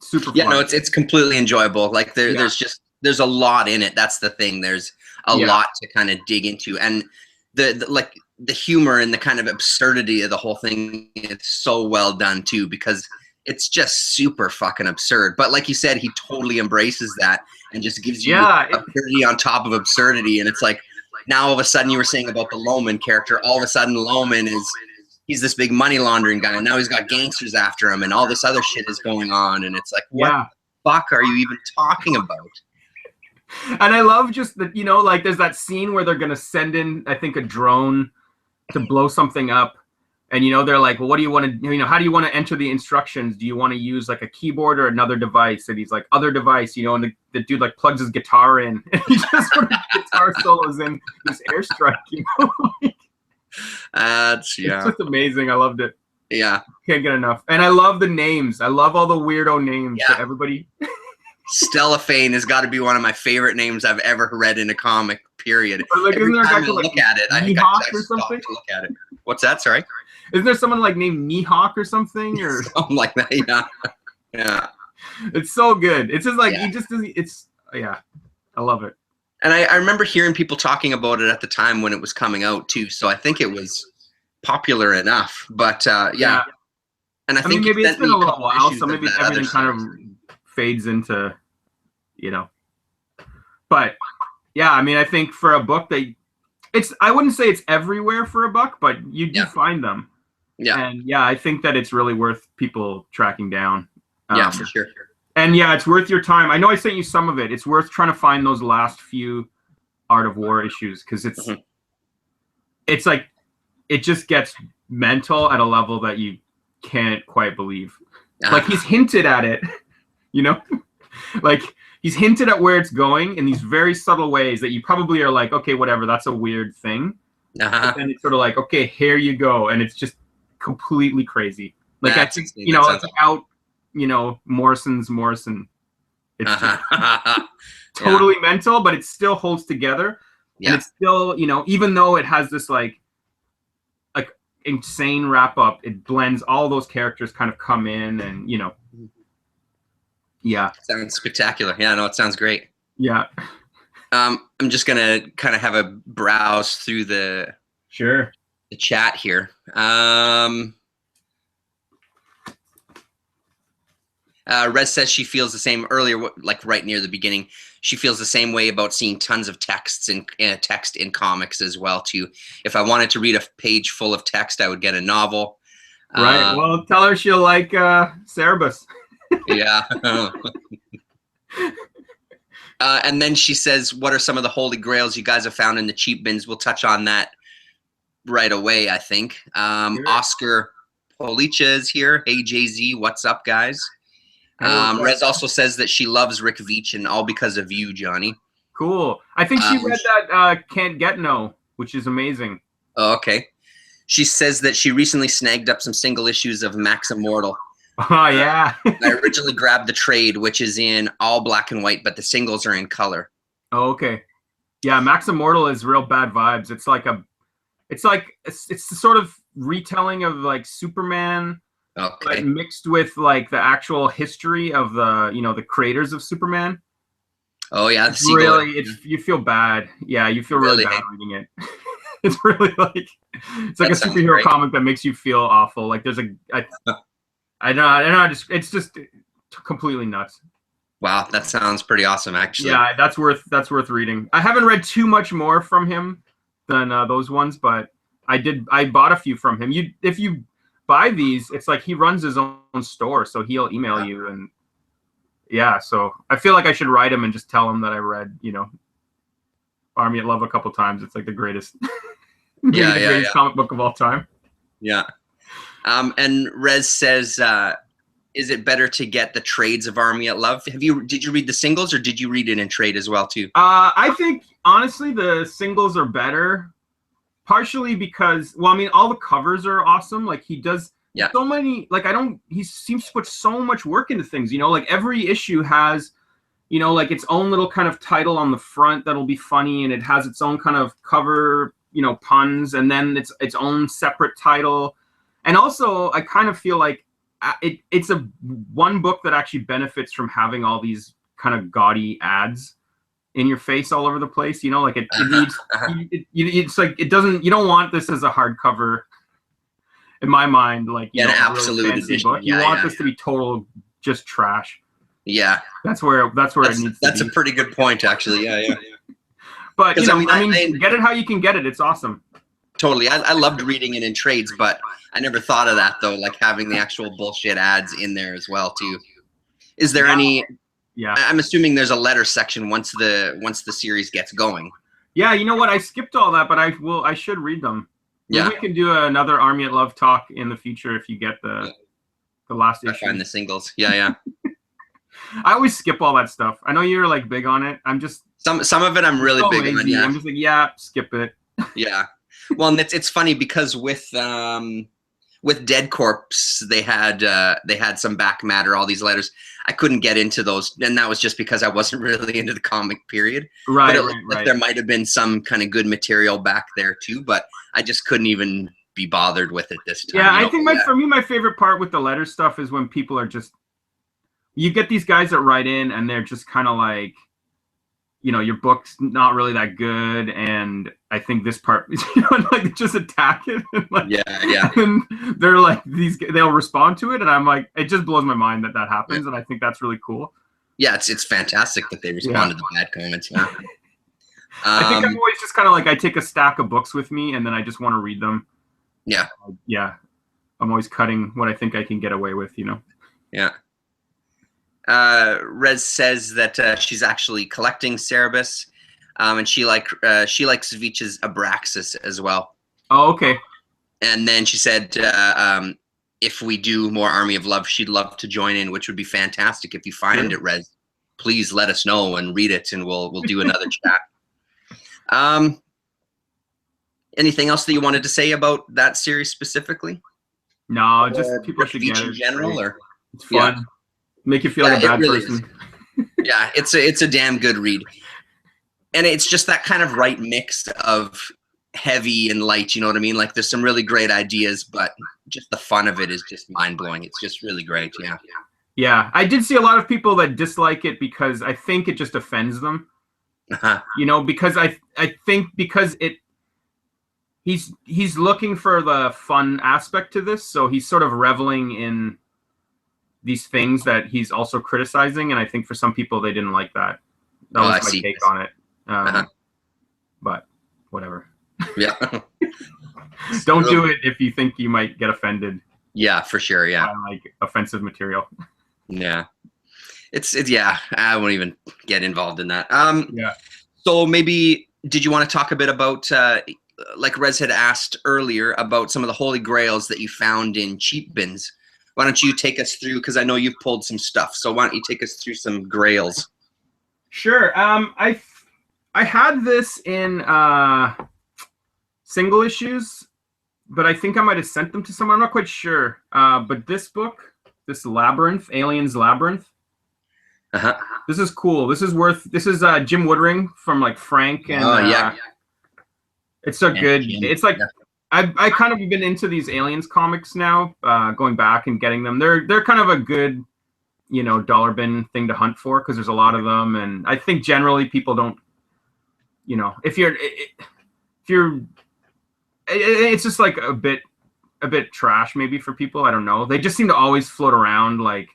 A: Super fun.
B: Yeah, no, it's completely enjoyable. Like there's a lot in it. That's the thing. There's a lot to kind of dig into, and the humor and the kind of absurdity of the whole thing is so well done too, because it's just super fucking absurd. But like you said, he totally embraces that and just gives you absurdity on top of absurdity. And it's like, now all of a sudden, you were saying about the Loman character, all of a sudden Loman he's this big money laundering guy, and now he's got gangsters after him, and all this other shit is going on, and it's like, what the fuck are you even talking about?
A: And I love just that, you know, like there's that scene where they're gonna send in, I think, a drone to blow something up, and you know, they're like, well, what do you want to, you know, how do you want to enter the instructions? Do you want to use like a keyboard or another device? And he's like, other device, you know, and the dude like plugs his guitar in, and he just sort of guitar solos in this airstrike, you know.
B: It's
A: just amazing. I loved it.
B: Yeah,
A: can't get enough. And I love the names. I love all the weirdo names that everybody.
B: Stellophane has got to be one of my favorite names I've ever read in a comic. Period.
A: Like,
B: Every
A: isn't there
B: time
A: a guy
B: I look at it, I
A: or something?
B: to look at it. What's that? Sorry.
A: Isn't there someone like named Mihawk or something, or
B: something like that? Yeah.
A: It's so good. It's just like he just doesn't. It's I love it.
B: And I remember hearing people talking about it at the time when it was coming out too. So I think it was popular enough. But yeah. And I think
A: maybe it's been a little while, so maybe everything kind of fades into, you know. But yeah, I mean, I think for a book that I wouldn't say it's everywhere for a buck, but you do find them. Yeah. And yeah, I think that it's really worth people tracking down.
B: Yeah, for sure.
A: And yeah, it's worth your time. I know I sent you some of it. It's worth trying to find those last few Art of War issues, because it's like, it just gets mental at a level that you can't quite believe. Like he's hinted at it, you know, like he's hinted at where it's going in these very subtle ways that you probably are like, okay, whatever, that's a weird thing. But then it's sort of like, okay, here you go, and it's just completely crazy. Like I think, you know, it's out, you know, Morrison. It's totally mental, but it still holds together. And it's still, you know, even though it has this like insane wrap up, it blends all those characters kind of come in, and you know,
B: sounds spectacular. Yeah, no, it sounds great.
A: Yeah.
B: I'm just gonna kind of have a browse through the chat here. Rez says she feels the same earlier, like right near the beginning. She feels the same way about seeing tons of texts and text in comics as well too. If I wanted to read a page full of text, I would get a novel.
A: Right. Well, tell her she'll like Cerebus.
B: Yeah. And then she says, "What are some of the holy grails you guys have found in the cheap bins?" We'll touch on that right away, I think. Oscar Policha is here. Hey, Jay-Z, what's up, guys? Rez also says that she loves Rick Veitch, and all because of you, Johnny.
A: Cool. I think she read that Can't Get No, which is amazing.
B: Oh, okay. She says that she recently snagged up some single issues of Max Immortal.
A: Oh, yeah.
B: I originally grabbed the trade, which is in all black and white, but the singles are in color.
A: Oh, okay. Yeah, Max Immortal is real bad vibes. It's like it's the sort of retelling of like Superman.
B: Okay.
A: But mixed with like the actual history of the, you know, the creators of Superman.
B: Oh yeah,
A: really, you feel bad. Yeah, you feel really bad reading it. It's really like it's like a superhero comic that makes you feel awful. Like there's I don't know, it's just completely nuts.
B: Wow, that sounds pretty awesome, actually.
A: Yeah, that's worth reading. I haven't read too much more from him than those ones, but I bought a few from him. If you buy these, it's like he runs his own store, so he'll email you, and so I feel like I should write him and just tell him that I read, you know, Army at Love a couple times. It's like the greatest greatest comic book of all time. Yeah.
B: And Rez says, is it better to get the trades of Army at Love? Did you read the singles, or did you read it in trade as well too?
A: I think honestly the singles are better. Partially because, well, I mean, all the covers are awesome. Like he does so many, like he seems to put so much work into things, you know, like every issue has, you know, like its own little kind of title on the front that'll be funny, and it has its own kind of cover, you know, puns, and then its own separate title. And also I kind of feel like it's a one book that actually benefits from having all these kind of gaudy ads in your face all over the place, you know, like it needs, it's like, it doesn't, you don't want this as a hardcover in my mind, like, you know,
B: an absolute edition.
A: Book. You want this to be total just trash.
B: Yeah.
A: That's where it needs to be.
B: That's a pretty good point, actually. Yeah.
A: But, you know, I mean, get it how you can get it. It's awesome.
B: Totally. I loved reading it in trades, but I never thought of that though, like having the actual bullshit ads in there as well too. Is there any...
A: Yeah,
B: I'm assuming there's a letter section once the series gets going.
A: Yeah, you know what? I skipped all that, but I should read them. Maybe we can do another Army at Love talk in the future if you get the last issue.
B: I find the singles. Yeah.
A: I always skip all that stuff. I know you're like big on it. I'm just
B: some of it I'm really big on. Yeah,
A: I'm just like skip it.
B: Yeah. Well, and it's funny because with Dead Corpse, they had some back matter, all these letters. I couldn't get into those, and that was just because I wasn't really into the comic period.
A: Right,
B: right. There might have been some kind of good material back there too, but I just couldn't even be bothered with it this time.
A: Yeah, I think for me, my favorite part with the letter stuff is when people are just, you get these guys that write in and they're just kind of like, you know, your book's not really that good, and I think this part, you know, like just attack it. And like,
B: yeah.
A: And they're like they'll respond to it, and I'm like, it just blows my mind that happens, and I think that's really cool.
B: Yeah, it's fantastic that they respond to the bad comments. Yeah.
A: I think I'm always just kind of like, I take a stack of books with me, and then I just want to read them.
B: Yeah.
A: Yeah. I'm always cutting what I think I can get away with, you know.
B: Yeah. Rez says that she's actually collecting Cerebus, and she likes Veitch's Abraxas as well.
A: Oh, okay.
B: And then she said, if we do more Army of Love, she'd love to join in, which would be fantastic. If you find it, Rez, please let us know and read it, and we'll do another chat. Anything else that you wanted to say about that series specifically?
A: No, just people should get it.
B: In general, or
A: it's fun. Yeah. Make you feel like a bad person.
B: Yeah, it's a damn good read, and it's just that kind of right mix of heavy and light. You know what I mean? Like there's some really great ideas, but just the fun of it is just mind blowing. It's just really great. Yeah.
A: Yeah, I did see a lot of people that dislike it because I think it just offends them. You know, because I think because he's looking for the fun aspect to this, so he's sort of reveling in these things that he's also criticizing, and I think for some people they didn't like that. That was my take on it. But whatever.
B: Yeah.
A: Don't do it if you think you might get offended.
B: Yeah, for sure. Yeah.
A: By, like, offensive material.
B: Yeah. It's yeah. I won't even get involved in that.
A: Yeah.
B: So maybe did you want to talk a bit about like Rez had asked earlier about some of the holy grails that you found in cheap bins? Why don't you take us through, because I know you've pulled some stuff. So why don't you take us through some grails?
A: Sure. I had this in single issues, but I think I might have sent them to someone. I'm not quite sure. But this book, this Labyrinth, Aliens Labyrinth. This is cool. This is Jim Woodring from like Frank and
B: yeah.
A: It's so good. It's like I kind of been into these Aliens comics now, going back and getting them. They're kind of a good, you know, dollar bin thing to hunt for because there's a lot of them, and I think generally people don't, you know, if you're it's just like a bit trash maybe for people. I don't know. They just seem to always float around like.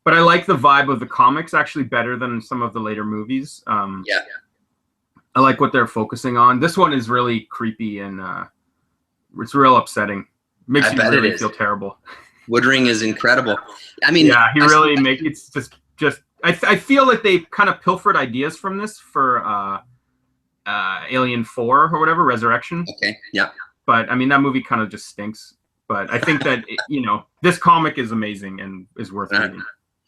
A: But I like the vibe of the comics actually better than some of the later movies.
B: Yeah.
A: I like what they're focusing on. This one is really creepy and it's real upsetting. Makes you really feel terrible.
B: Woodring is incredible. I mean,
A: yeah, he really makes it's just. I feel like they kind of pilfered ideas from this for Alien 4 or whatever, Resurrection.
B: Okay. Yeah.
A: But I mean, that movie kind of just stinks. But I think that you know, this comic is amazing and is worth reading.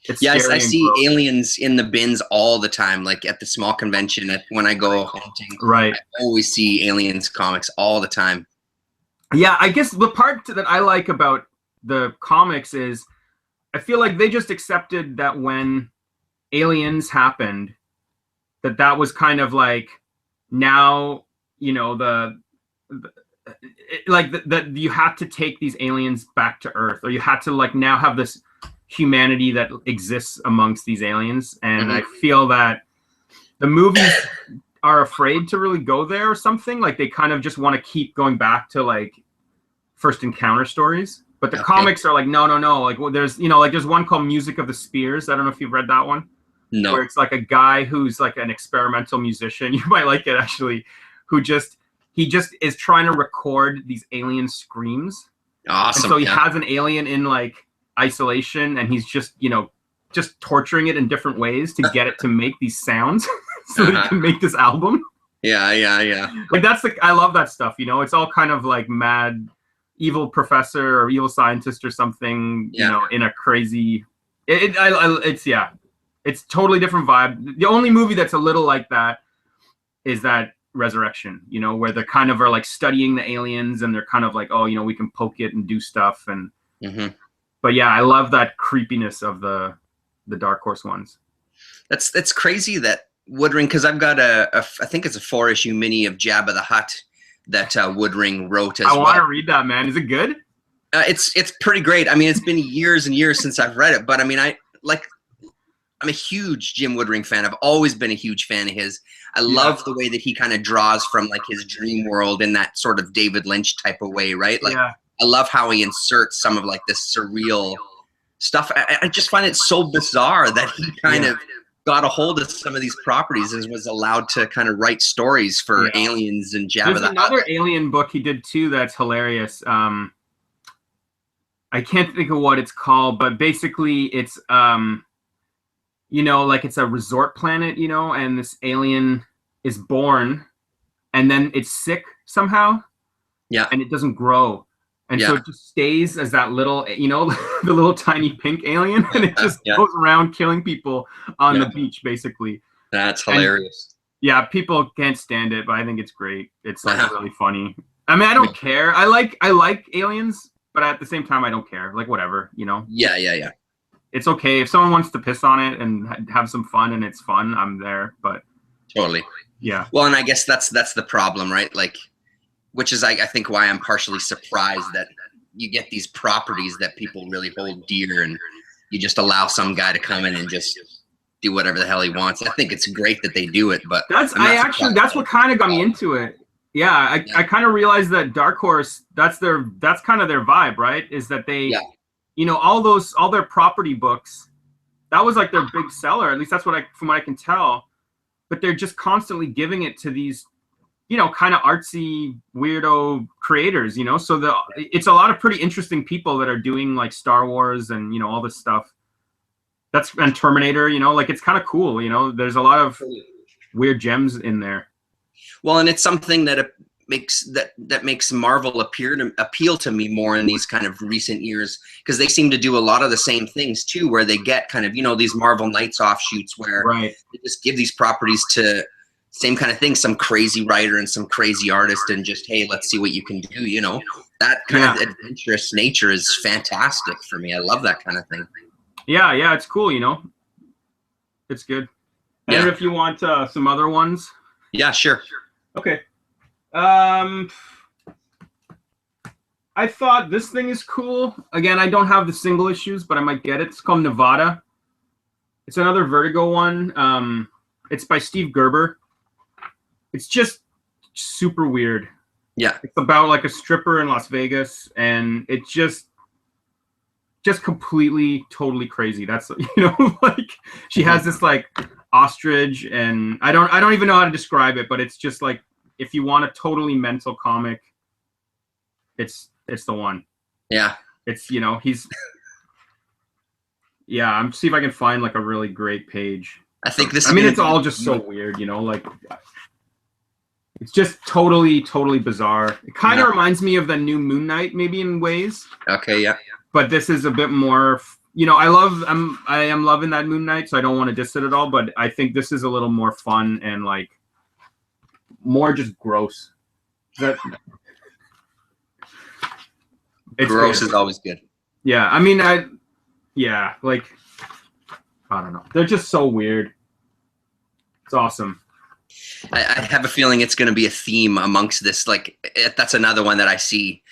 A: It's
B: yeah, I see aliens in the bins all the time, like at the small convention when I go hunting.
A: Right.
B: I always see aliens comics all the time.
A: Yeah, I guess the part that I like about the comics is I feel like they just accepted that when aliens happened, that was kind of like now, you know, that you had to take these aliens back to Earth, or you had to like now have this humanity that exists amongst these aliens. And I feel that the movies are afraid to really go there or something. Like they kind of just want to keep going back to like first encounter stories. But the comics are like, no. Like well, there's, you know, like there's one called Music of the Spears. I don't know if you've read that one.
B: No.
A: Where it's like a guy who's like an experimental musician. You might like it actually, he just is trying to record these alien screams.
B: Awesome.
A: And so he has an alien in like isolation, and he's just, you know, just torturing it in different ways to get it to make these sounds so that he can make this album.
B: Yeah.
A: Like I love that stuff, you know. It's all kind of like mad evil professor or evil scientist or something, you know, in a crazy it's totally different vibe. The only movie that's a little like that is that Resurrection, you know, where they kind of are like studying the aliens and they're kind of like, oh, you know, we can poke it and do stuff. And but yeah, I love that creepiness of the Dark Horse ones.
B: That's crazy that Woodring, because I've got I think it's a 4-issue mini of Jabba the Hutt that Woodring wrote as well.
A: I want to read that, man. Is it good?
B: It's pretty great. I mean, it's been years and years since I've read it, but I mean, I'm a huge Jim Woodring fan. I've always been a huge fan of his. I love the way that he kind of draws from like his dream world in that sort of David Lynch type of way, right? Like, I love how he inserts some of like this surreal stuff. I just find it so bizarre that he kind of got a hold of some of these properties and was allowed to kind of write stories for aliens and Jabba the Hutt.
A: There's another alien book he did too that's hilarious. I can't think of what it's called, but basically it's you know, like it's a resort planet, you know, and this alien is born and then it's sick somehow.
B: Yeah.
A: And it doesn't grow. And so it just stays as that little, the little tiny pink alien, and it just goes around killing people on the beach, basically.
B: That's hilarious.
A: Yeah, people can't stand it, but I think it's great. It's like really funny. I mean, I don't care. I like aliens, but at the same time, I don't care. Like, whatever,
B: Yeah.
A: It's okay if someone wants to piss on it and have some fun, and it's fun. I'm there, but
B: totally.
A: Yeah.
B: Well, and I guess that's the problem, right? Like, which is I think why I'm partially surprised that you get these properties that people really hold dear, and you just allow some guy to come in and just do whatever the hell he wants. I think it's great that they do it, but
A: that's what kind of got me into it. Yeah, I kind of realized that Dark Horse, that's kind of their vibe, right? Is that they, all their property books, that was like their big seller. At least that's from what I can tell. But they're just constantly giving it to these, kind of artsy weirdo creators, So it's a lot of pretty interesting people that are doing like Star Wars and all this stuff. And Terminator, like it's kind of cool, There's a lot of weird gems in there.
B: Well, and it's something that makes Marvel appeal to me more in these kind of recent years, because they seem to do a lot of the same things too, where they get kind of these Marvel Knights offshoots where they just give these properties to same kind of thing, some crazy writer and some crazy artist, and just, hey, let's see what you can do. That kind of adventurous nature is fantastic for me. I love that kind of thing.
A: Yeah, it's cool. It's good. And if you want some other ones.
B: Yeah, sure.
A: Okay. I thought this thing is cool. Again, I don't have the single issues, but I might get it. It's called Nevada. It's another Vertigo one. It's by Steve Gerber. It's just super weird.
B: Yeah.
A: It's about like a stripper in Las Vegas, and it's just completely, totally crazy. That's, like she has this like ostrich, and I don't even know how to describe it, but it's just like, if you want a totally mental comic, it's the one.
B: Yeah.
A: It's, he's, I'm see if I can find like a really great page.
B: I think this,
A: it's all just so weird, like it's just totally, totally bizarre. It kind of reminds me of the new Moon Knight, maybe in ways.
B: Okay. Yeah.
A: But this is a bit more, I am loving that Moon Knight, so I don't want to diss it at all, but I think this is a little more fun and like more just gross. Gross
B: is always good.
A: Yeah, I don't know. They're just so weird. It's awesome.
B: I have a feeling it's going to be a theme amongst this. Like, that's another one that I see.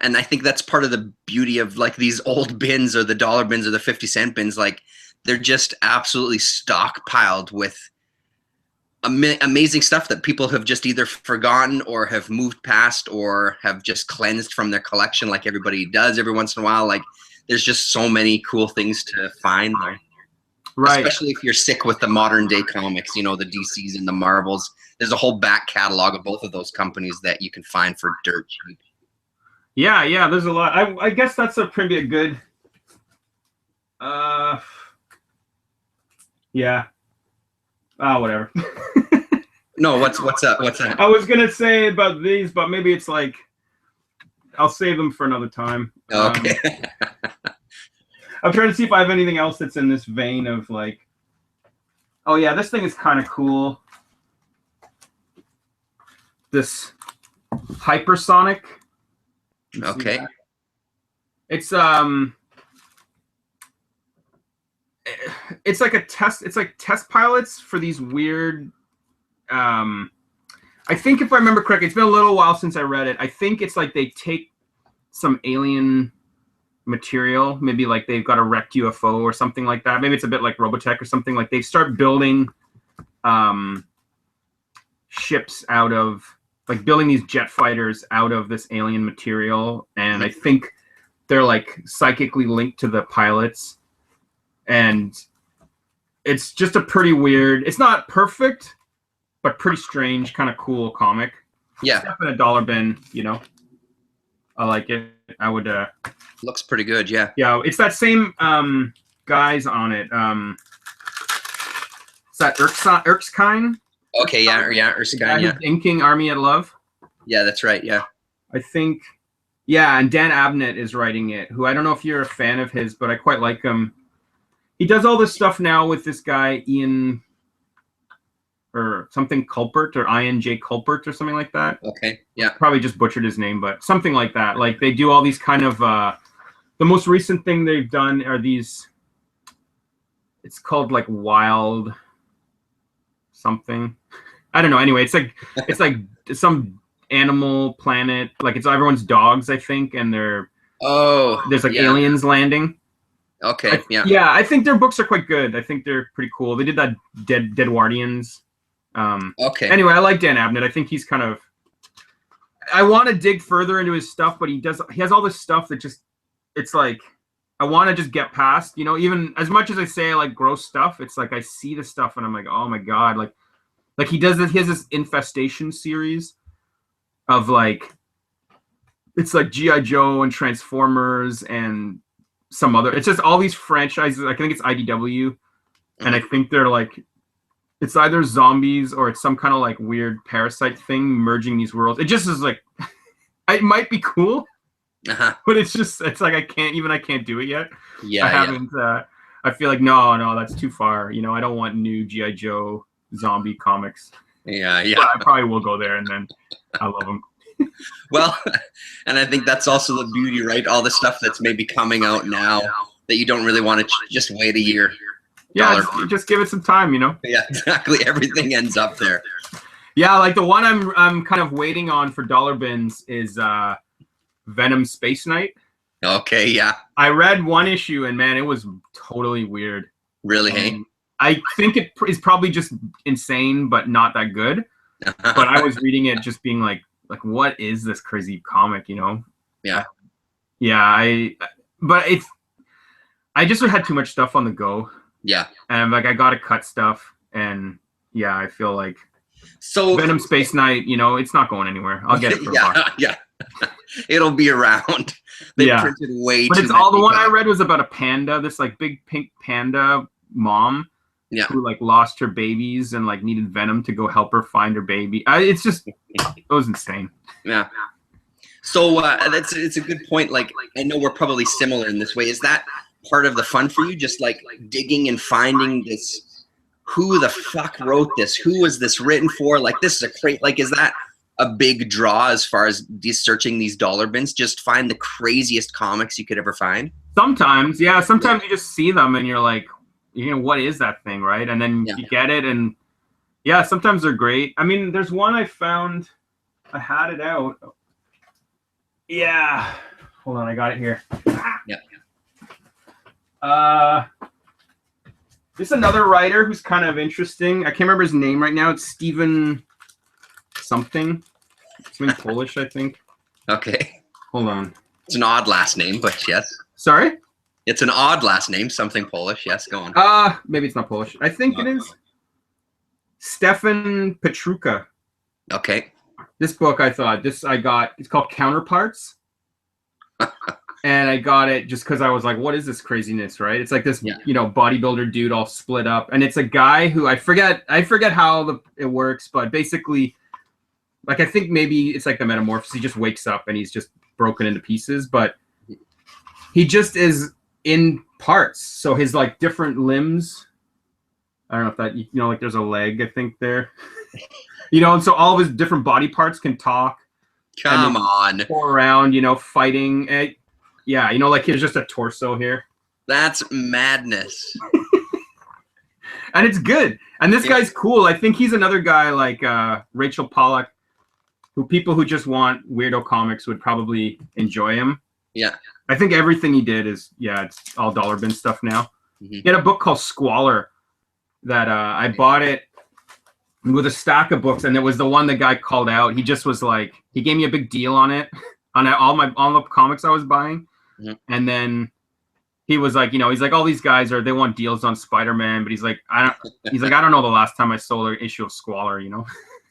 B: And I think that's part of the beauty of like these old bins, or the dollar bins, or the 50-cent bins. Like, they're just absolutely stockpiled with amazing stuff that people have just either forgotten or have moved past or have just cleansed from their collection, like everybody does every once in a while. Like, there's just so many cool things to find there. Right. Especially if you're sick with the modern day comics, the DCs and the Marvels. There's a whole back catalog of both of those companies that you can find for dirt cheap.
A: Yeah, there's a lot. I guess that's pretty good. Yeah. Whatever.
B: No, what's that?
A: I was gonna say about these, but maybe it's like I'll save them for another time.
B: Okay.
A: I'm trying to see if I have anything else that's in this vein of like. Oh yeah, this thing is kind of cool. This hypersonic.
B: Okay.
A: It's it's like a test. It's like test pilots for these weird. I think if I remember correctly, it's been a little while since I read it. I think it's like they take some alien material, maybe like they've got a wrecked UFO or something like that. Maybe it's a bit like Robotech or something. Like they start building ships out of, like building these jet fighters out of this alien material, and I think they're like psychically linked to the pilots, and it's just a pretty weird, it's not perfect, but pretty strange, kind of cool comic.
B: Yeah.
A: Stuff in a dollar bin, I like it. I would
B: looks pretty good, yeah.
A: Yeah, it's that same guys on it. It's that Erskine.
B: Okay, yeah, Erskine, yeah.
A: Inking Army at Love.
B: Yeah, that's right, yeah.
A: I think Yeah, and Dan Abnett is writing it, who I don't know if you're a fan of his, but I quite like him. He does all this stuff now with this guy, Ian, or something Culpert, or INJ Culpert, or something like that.
B: Okay, yeah.
A: Probably just butchered his name, but something like that. Like, they do all these kind of, the most recent thing they've done are these, it's called, like, Wild something. I don't know. Anyway, it's like some animal planet, like it's everyone's dogs, I think, and there's like aliens landing.
B: Okay, yeah.
A: Yeah, I think their books are quite good. I think they're pretty cool. They did that Deadwardians.
B: Okay.
A: Anyway, I like Dan Abnett. I think he's kind of, I want to dig further into his stuff, but he has all this stuff that just, it's like, I want to just get past, you know, even as much as I say I like gross stuff, it's like I see the stuff and I'm like, oh my God, like he does this, he has this Infestation series of like, it's like G.I. Joe and Transformers and some other, it's just all these franchises. I think it's IDW, and I think they're like, it's either zombies or it's some kind of like weird parasite thing merging these worlds. It just is like, it might be cool, but it's like I can't do it yet.
B: Yeah,
A: I haven't. I feel like no, that's too far. You know, I don't want new G.I. Joe zombie comics.
B: Yeah.
A: But I probably will go there, and then I love them.
B: Well, and I think that's also the beauty, right? All the stuff that's maybe coming out now that you don't really want to just wait a year.
A: Yeah, just give it some time, you know?
B: Yeah, exactly. Everything ends up there.
A: Yeah, like the one I'm kind of waiting on for dollar bins is Venom Space Knight.
B: Okay, yeah.
A: I read one issue, and man, it was totally weird.
B: Really, hey?
A: I think it is probably just insane, but not that good. But I was reading it just being like, what is this crazy comic, you know?
B: Yeah.
A: Yeah, I just had too much stuff on the go.
B: Yeah.
A: And like I gotta cut stuff, and yeah, I feel like Venom Space Knight, you know, it's not going anywhere. I'll get it for a buck.
B: Yeah. It'll be around. They printed way
A: but
B: too
A: it's all the one I
B: comics.
A: read was about a panda, this like big pink panda mom.
B: Yeah.
A: Who like lost her babies and like needed Venom to go help her find her baby. It was insane.
B: Yeah. So it's a good point. Like, I know we're probably similar in this way. Is that part of the fun for you? Just like digging and finding this, who the fuck wrote this? Who was this written for? Like, this is is that a big draw as far as searching these dollar bins? Just find the craziest comics you could ever find?
A: Sometimes, yeah. Sometimes you just see them and you're like, you know, what is that thing, right? And then you get it, and yeah, sometimes they're great. I mean, there's one I found, I had it out. Yeah, hold on, I got it here.
B: Yeah.
A: This is another writer who's kind of interesting. I can't remember his name right now. It's Steven something Polish, I think.
B: Okay.
A: Hold on.
B: It's an odd last name, but yes.
A: Sorry?
B: It's an odd last name, something Polish. Yes, go on.
A: Maybe it's not Polish. I think it is. Stefan Petruka.
B: Okay.
A: This book I got, it's called Counterparts. And I got it just because I was like, what is this craziness, right? It's like this, you know, bodybuilder dude all split up. And it's a guy who I forget how it works, but basically, like, I think maybe it's like the metamorphosis. He just wakes up and he's just broken into pieces, but he just is in parts. So his like different limbs, I don't know if that, you know, like there's a leg, I think there, you know, and so all of his different body parts can talk.
B: Come on.
A: Go around, you know, fighting. Yeah, you know, like here's just a torso here.
B: That's madness.
A: And it's good. And this guy's cool. I think he's another guy like Rachel Pollack, who people who just want weirdo comics would probably enjoy him.
B: Yeah.
A: I think everything he did is, it's all dollar bin stuff now. He had a book called Squalor that I bought it with a stack of books, and it was the one the guy called out. He just was like, he gave me a big deal on it, on all the comics I was buying. And then he was like, you know, he's like, all these guys they want deals on Spider-Man, but he's like, I don't know the last time I sold an issue of Squalor, you know?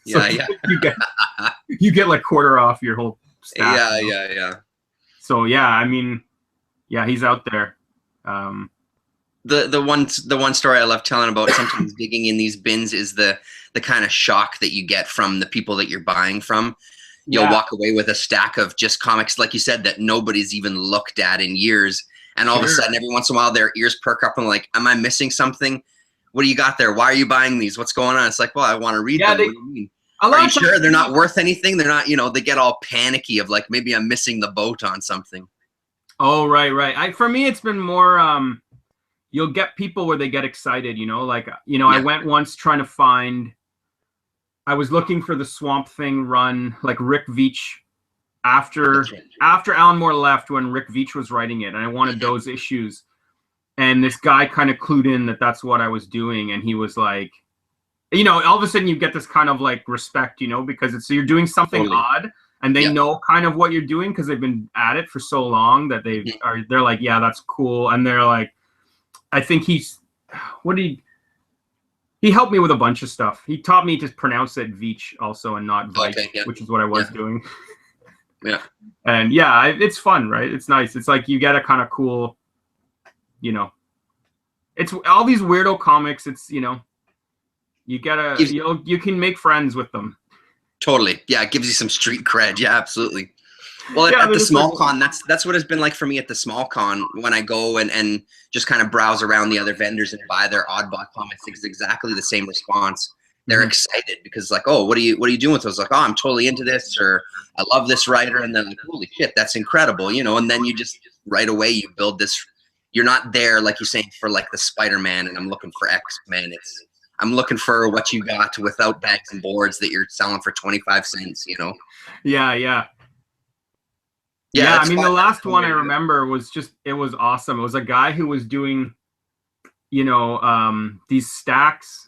A: So you get like quarter off your whole stack.
B: Yeah.
A: So I mean, he's out there.
B: The one story I love telling about sometimes digging in these bins is the kind of shock that you get from the people that you're buying from. you'll walk away with a stack of just comics, like you said, that nobody's even looked at in years. And all of a sudden, every once in a while, their ears perk up and like, am I missing something? What do you got there? Why are you buying these? What's going on? It's like, well, I want to read them. What do you mean? Are you sure they're not worth anything? They're not, you know, they get all panicky of like, maybe I'm missing the boat on something.
A: Oh, right. For me, it's been more, you'll get people where they get excited, you know, like, you know, I went once trying to find, I was looking for the Swamp Thing run, like Rick Veitch after Alan Moore left, when Rick Veitch was writing it, and I wanted those issues. And this guy kind of clued in that that's what I was doing, and he was like, you know, all of a sudden you get this kind of like respect, you know, because it's, so you're doing something odd, and they know kind of what you're doing because they've been at it for so long that they're like, yeah, that's cool, and they're like, I think he helped me with a bunch of stuff. He taught me to pronounce it Veitch also and not Veitch, which is what I was doing. And it's fun, right? It's nice. It's like you get a kind of cool, you know, it's all these weirdo comics. It's, you know, you can make friends with them.
B: Totally. Yeah, it gives you some street cred. Yeah, absolutely. Well, at the small con, that's what it's been like for me at the small con when I go and just kind of browse around the other vendors and buy their oddball comics. It's exactly the same response. They're excited because like, oh, what are you doing with those? Like, oh, I'm totally into this, or I love this writer, and then like, holy shit, that's incredible, you know. And then you just right away you build this. You're not there like you're saying for like the Spider-Man, and I'm looking for X-Men. I'm looking for what you got without bags and boards that you're selling for 25 cents, you know.
A: Yeah, I mean, the last one I remember was it was awesome. It was a guy who was doing, you know, these stacks.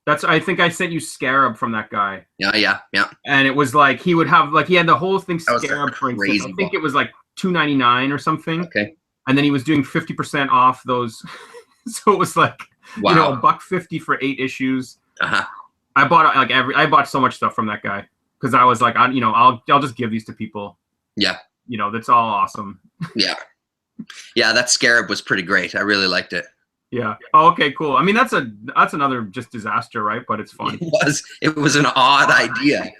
A: I think I sent you Scarab from that guy.
B: Yeah.
A: And it was like, he would have, like, he had the whole thing Scarab, for instance. I think it was like $2.99 or something.
B: Okay.
A: And then he was doing 50% off those. So it was like, you know, $1.50 for 8 issues. I bought I bought so much stuff from that guy because I was like, you know, I'll just give these to people.
B: Yeah.
A: You know, that's all awesome.
B: Yeah, that Scarab was pretty great. I really liked it.
A: Yeah. Oh, okay, cool. I mean, that's another just disaster, right? But it's fun.
B: It was an odd idea,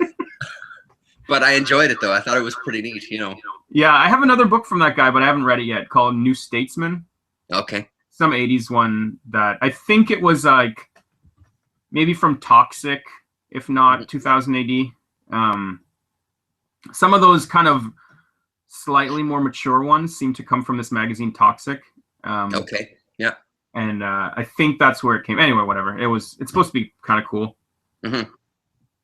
B: but I enjoyed it though. I thought it was pretty neat, you know.
A: Yeah, I have another book from that guy, but I haven't read it yet, called New Statesman.
B: Okay. Some
A: 80s one that I think it was like maybe from Toxic, if not 2000 AD. Some of those kind of slightly more mature ones seem to come from this magazine Toxic.
B: Okay. Yeah.
A: And I think that's where it came. Anyway, whatever. It's supposed to be kind of cool.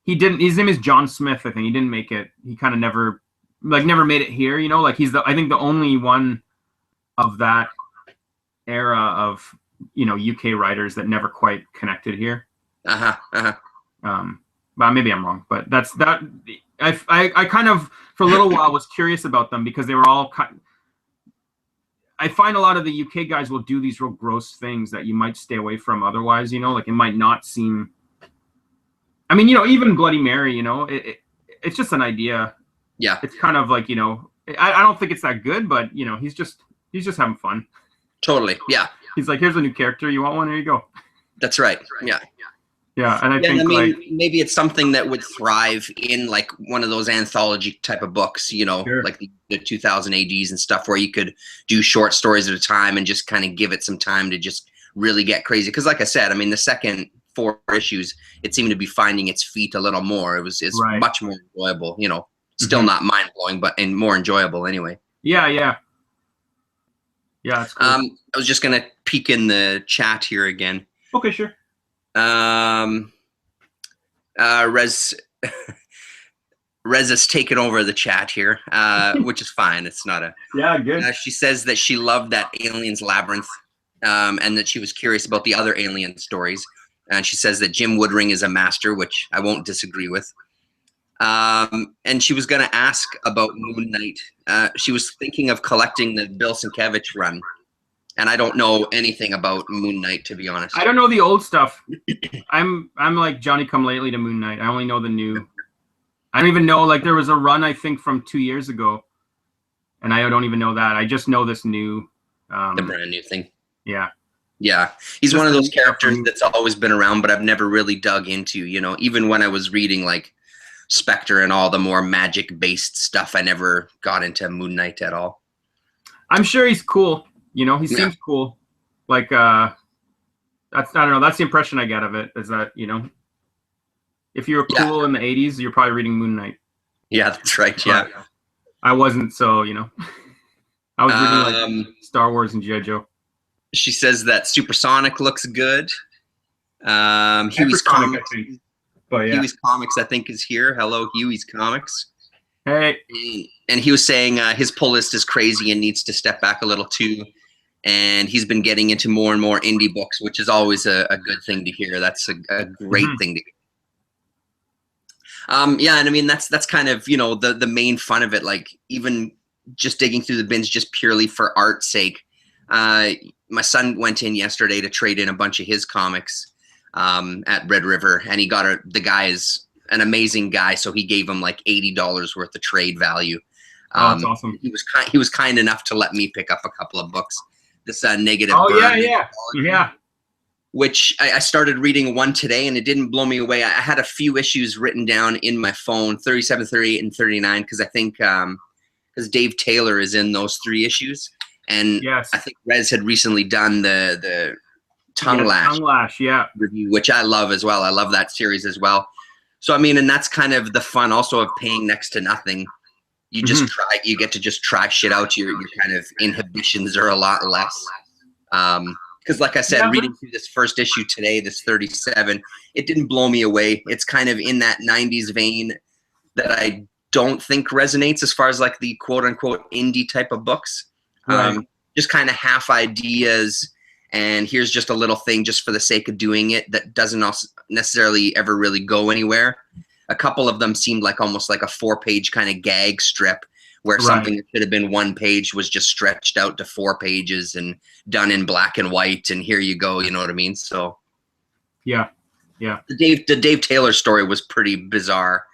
A: His name is John Smith, I think. He didn't make it. He kind of never made it here, you know, like I think the only one of that era of, you know, UK writers that never quite connected here. But maybe I'm wrong, but I kind of for a little while was curious about them because they were all I find a lot of the UK guys will do these real gross things that you might stay away from otherwise, you know, like it might not seem, I mean, you know, even Bloody Mary, you know, it's just an idea.
B: Yeah.
A: It's kind of like, you know, I don't think it's that good, but you know, he's just having fun.
B: Totally. Yeah.
A: He's like, here's a new character. You want one? Here you go.
B: That's right. Yeah.
A: Yeah, and I think
B: maybe it's something that would thrive in like one of those anthology type of books, you know, like the 2000 ADs and stuff, where you could do short stories at a time and just kind of give it some time to just really get crazy. Because, like I said, I mean, the second 4 issues, it seemed to be finding its feet a little more. It's much more enjoyable, you know, still not mind blowing, but more enjoyable anyway.
A: Yeah, that's cool.
B: I was just gonna peek in the chat here again.
A: Okay, sure.
B: Rez has taken over the chat here, which is fine. It's not a
A: good.
B: She says that she loved that Aliens Labyrinth, and that she was curious about the other alien stories. And she says that Jim Woodring is a master, which I won't disagree with. And she was going to ask about Moon Knight. She was thinking of collecting the Bill Sienkiewicz run. And I don't know anything about Moon Knight, to be honest.
A: I don't know the old stuff. I'm like Johnny Come Lately to Moon Knight. I only know the new. I don't even know, like, there was a run, I think, from 2 years ago. And I don't even know that. I just know this new.
B: The brand new thing.
A: Yeah.
B: Yeah. He's one of those characters that's always been around, but I've never really dug into, you know, even when I was reading, like, Spectre and all the more magic-based stuff. I never got into Moon Knight at all.
A: I'm sure he's cool. You know, he seems cool. Like, that's, I don't know, that's the impression I get of it, is that, you know, if you were cool in the 80s, you're probably reading Moon Knight.
B: Yeah, that's right, yeah.
A: But I wasn't, so, you know. I was reading, like, Star Wars and G.I. Joe.
B: She says that Supersonic looks good. Huey's Comics,
A: I think. But yeah.
B: Huey's Comics, I think, is here. Hello, Huey's Comics.
A: Hey.
B: And he was saying his pull list is crazy and needs to step back a little too. And he's been getting into more and more indie books, which is always a good thing to hear. That's a great thing to hear. Yeah, and I mean that's kind of, you know, the main fun of it. Like, even just digging through the bins just purely for art's sake. My son went in yesterday to trade in a bunch of his comics at Red River, and he got the guy is an amazing guy, so he gave him like $80 worth of trade value.
A: That's awesome.
B: He was kind enough to let me pick up a couple of books. This negative.
A: Oh yeah.
B: Which I started reading one today, and it didn't blow me away. I had a few issues written down in my phone, 37, 38, and 39, because I think because Dave Taylor is in those 3 issues. And I think Rez had recently done the Tongue Lash review, which I love as well. I love that series as well. So, I mean, and that's kind of the fun also of paying next to nothing. You just you get to just try shit out. Your kind of inhibitions are a lot less. Because like I said, reading through this first issue today, this 37, it didn't blow me away. It's kind of in that 90s vein that I don't think resonates as far as like the quote unquote indie type of books. Just kind of half ideas, and here's just a little thing just for the sake of doing it that doesn't also necessarily ever really go anywhere. A couple of them seemed like almost like a 4-page kind of gag strip where something that should have been 1 page was just stretched out to 4 pages and done in black and white, and here you go, you know what I mean? So
A: yeah.
B: The Dave Taylor story was pretty bizarre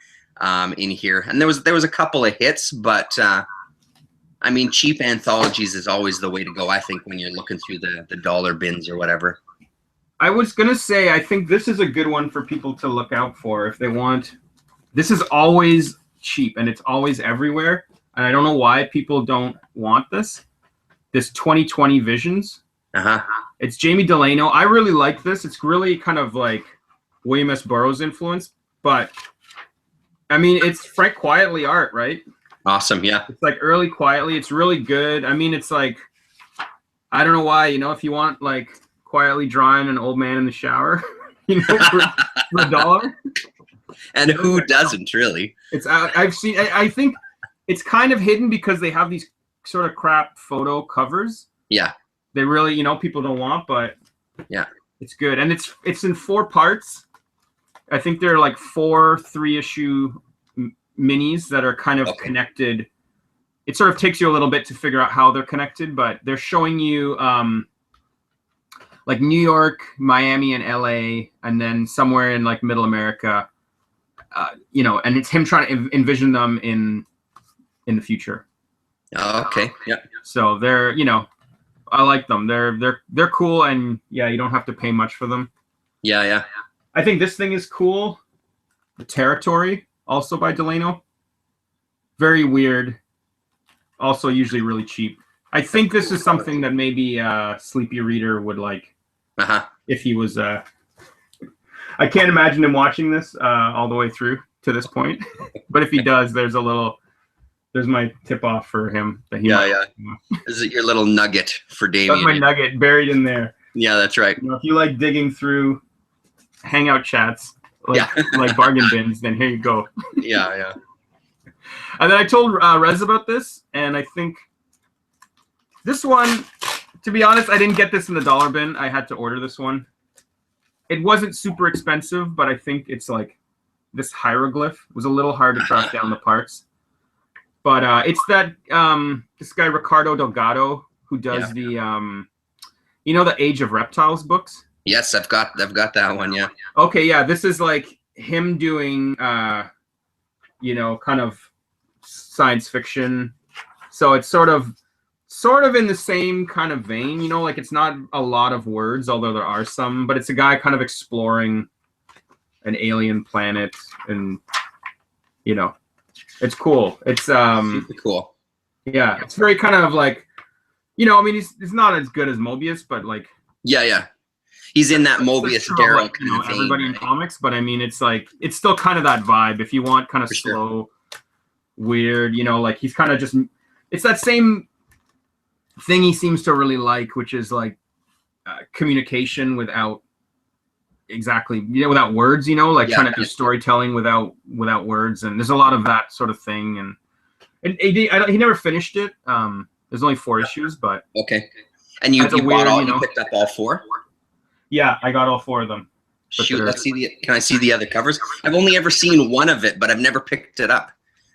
B: in here, and there was a couple of hits, but I mean, cheap anthologies is always the way to go, I think, when you're looking through the dollar bins or whatever.
A: I was going to say, I think this is a good one for people to look out for if they want. This is always cheap, and it's always everywhere. And I don't know why people don't want this. This 2020 Visions. It's Jamie Delano. I really like this. It's really kind of like William S. Burroughs influence. But, I mean, it's Frank Quietly art, right?
B: Awesome, yeah.
A: It's like early Quietly. It's really good. I mean, it's like, I don't know why, you know, if you want like quietly drawing an old man in the shower, you know, for $1.
B: And who doesn't, really?
A: It's I've seen. I think it's kind of hidden because they have these sort of crap photo covers.
B: Yeah.
A: They really, you know, people don't want, but
B: yeah,
A: it's good, and it's in 4 parts. I think they're like 4 3-issue minis that are kind of connected. It sort of takes you a little bit to figure out how they're connected, but they're showing you like New York, Miami, and LA, and then somewhere in like Middle America, you know, and it's him trying to envision them in the future.
B: Oh, okay. Yeah.
A: So they're, you know, I like them. They're cool, and yeah, you don't have to pay much for them.
B: Yeah.
A: I think this thing is cool. The Territory, also by Delano. Very weird. Also usually really cheap. I think this is something that maybe a sleepy reader would like if he was I can't imagine him watching this all the way through to this point. But if he does, there's my tip off for him that he
B: Is it your little nugget for Damien?
A: That's my nugget buried in there.
B: Yeah, that's right.
A: You know, if you like digging through hangout chats like bargain bins, then here you go.
B: Yeah.
A: And then I told Rez about this, and I think this one, to be honest, I didn't get this in the dollar bin. I had to order this one. It wasn't super expensive, but I think it's like this hieroglyph was a little hard to track down the parts. But it's that this guy Ricardo Delgado who does the you know, the Age of Reptiles books.
B: Yes, I've got that one. Yeah.
A: Okay, yeah, this is like him doing you know, kind of science fiction. So it's sort of in the same kind of vein, you know, like it's not a lot of words, although there are some, but it's a guy kind of exploring an alien planet, and you know, it's cool. It's
B: Super cool.
A: yeah, it's very kind of like, you know, I mean, he's not as good as Mobius, but like,
B: Yeah. He's in that Mobius Darrow
A: like,
B: kind of vein,
A: everybody in
B: right?
A: comics, but I mean, it's like, it's still kind of that vibe. If you want kind of
B: For
A: slow, weird, you know, like he's kind of just, it's that same thing he seems to really like, which is like communication without exactly, you know, without words, you know, like trying to do storytelling without words. And there's a lot of that sort of thing. And he never finished it. There's only 4 issues, but
B: okay. And you picked up all 4?
A: Yeah, I got all 4 of them.
B: Shoot, let's see can I see the other covers? I've only ever seen one of it, but I've never picked it up.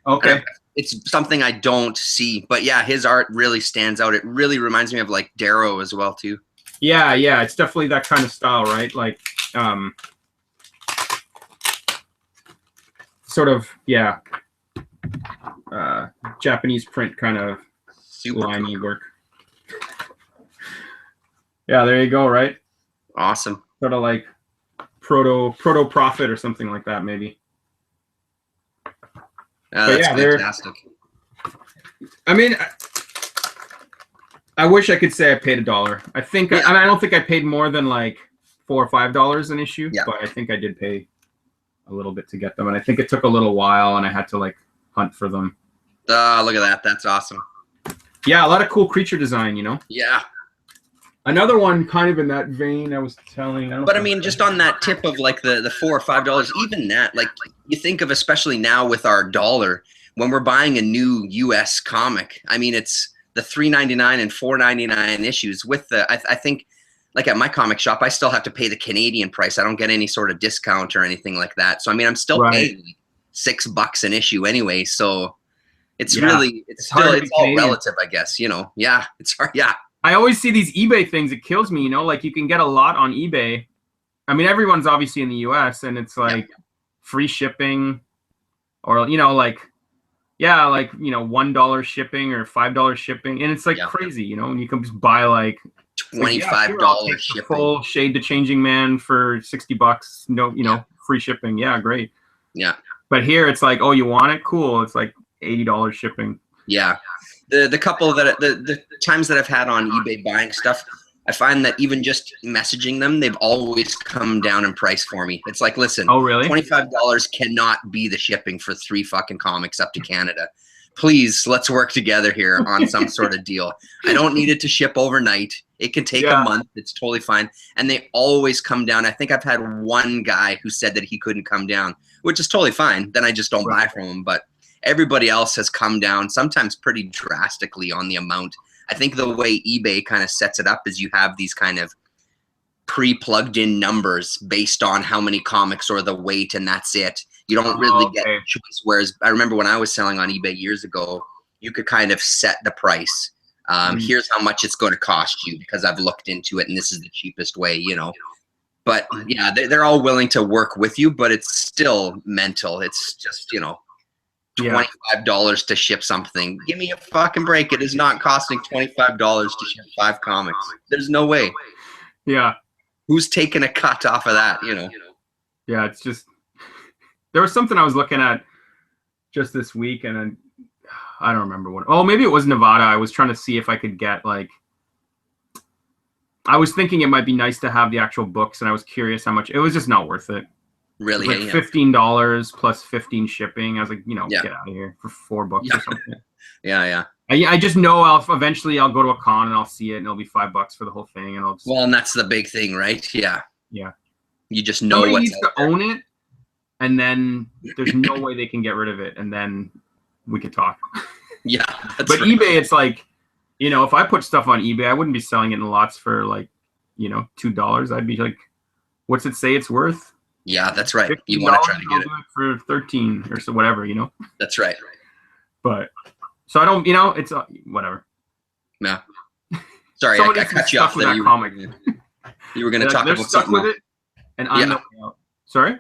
A: Okay.
B: It's something I don't see, but yeah, his art really stands out. It really reminds me of like Darrow as well too.
A: Yeah, it's definitely that kind of style, right? Like, sort of, yeah, Japanese print kind of liney work. Yeah, there you go, right?
B: Awesome.
A: Sort of like proto Prophet or something like that, maybe.
B: That's fantastic.
A: I mean, I wish I could say I paid $1. I think I don't think I paid more than like $4 or $5 an issue, but I think I did pay a little bit to get them, and I think it took a little while, and I had to like hunt for them.
B: Look at that! That's awesome.
A: Yeah, a lot of cool creature design, you know.
B: Yeah.
A: Another one kind of in that vein I was telling.
B: But I mean, just on that tip of like the $4 or $5, even that, like you think of, especially now with our dollar, when we're buying a new US comic, I mean, it's the $3.99 and $4.99 issues with the, I think like at my comic shop, I still have to pay the Canadian price. I don't get any sort of discount or anything like that. So, I mean, I'm still paying $6 an issue anyway. So it's really, it's all relative, I guess, you know? Yeah. It's hard. Yeah.
A: I always see these eBay things. It kills me, you know, like you can get a lot on eBay. I mean, everyone's obviously in the US, and it's like free shipping, or, you know, like, yeah, like, you know, $1 shipping or $5 shipping. And it's like crazy, you know, and you can just buy like
B: $25 shipping.
A: Full Shade to Changing Man for $60. No, you know, free shipping. Yeah, great.
B: Yeah.
A: But here it's like, oh, you want it? Cool. It's like $80 shipping.
B: Yeah. The couple that the times that I've had on eBay buying stuff, I find that even just messaging them, they've always come down in price for me. It's like, listen,
A: oh really?
B: $25 cannot be the shipping for 3 fucking comics up to Canada. Please, let's work together here on some sort of deal. I don't need it to ship overnight. It can take a month. It's totally fine. And they always come down. I think I've had one guy who said that he couldn't come down, which is totally fine. Then I just don't buy from him. But everybody else has come down, sometimes pretty drastically, on the amount. I think the way eBay kind of sets it up is you have these kind of pre-plugged in numbers based on how many comics or the weight, and that's it. You don't really get a choice. Whereas I remember when I was selling on eBay years ago, you could kind of set the price. Here's how much it's going to cost you because I've looked into it and this is the cheapest way, you know. But yeah, they're all willing to work with you, but it's still mental. It's just, you know, $25 to ship something. Give me a fucking break. It is not costing $25 to ship 5 comics. There's no way.
A: Yeah.
B: Who's taking a cut off of that, you know?
A: Yeah, it's just, there was something I was looking at just this week, and I don't remember what. Oh, maybe it was Nevada. I was trying to see if I could get, like, I was thinking it might be nice to have the actual books, and I was curious how much. It was just not worth it.
B: Really?
A: Like $15 plus 15 shipping. I was like, you know, get out of here for $4 or something.
B: Yeah.
A: I just know eventually I'll go to a con and I'll see it, and it'll be $5 for the whole thing, and I'll just.
B: Well, and that's the big thing, right? Yeah. You just know
A: somebody
B: what's
A: needs to own it, and then there's no way they can get rid of it, and then we could talk.
B: Yeah.
A: But eBay, it's like, you know, if I put stuff on eBay, I wouldn't be selling it in lots for like, you know, $2. I'd be like, what's it say it's worth?
B: Yeah, that's right. You want to try to get it
A: for 13 or so, whatever, you know.
B: That's right.
A: But so I don't, you know, it's whatever.
B: Yeah. Sorry, I cut you off there. You were going to talk about something.
A: With it, and I'm out. Sorry.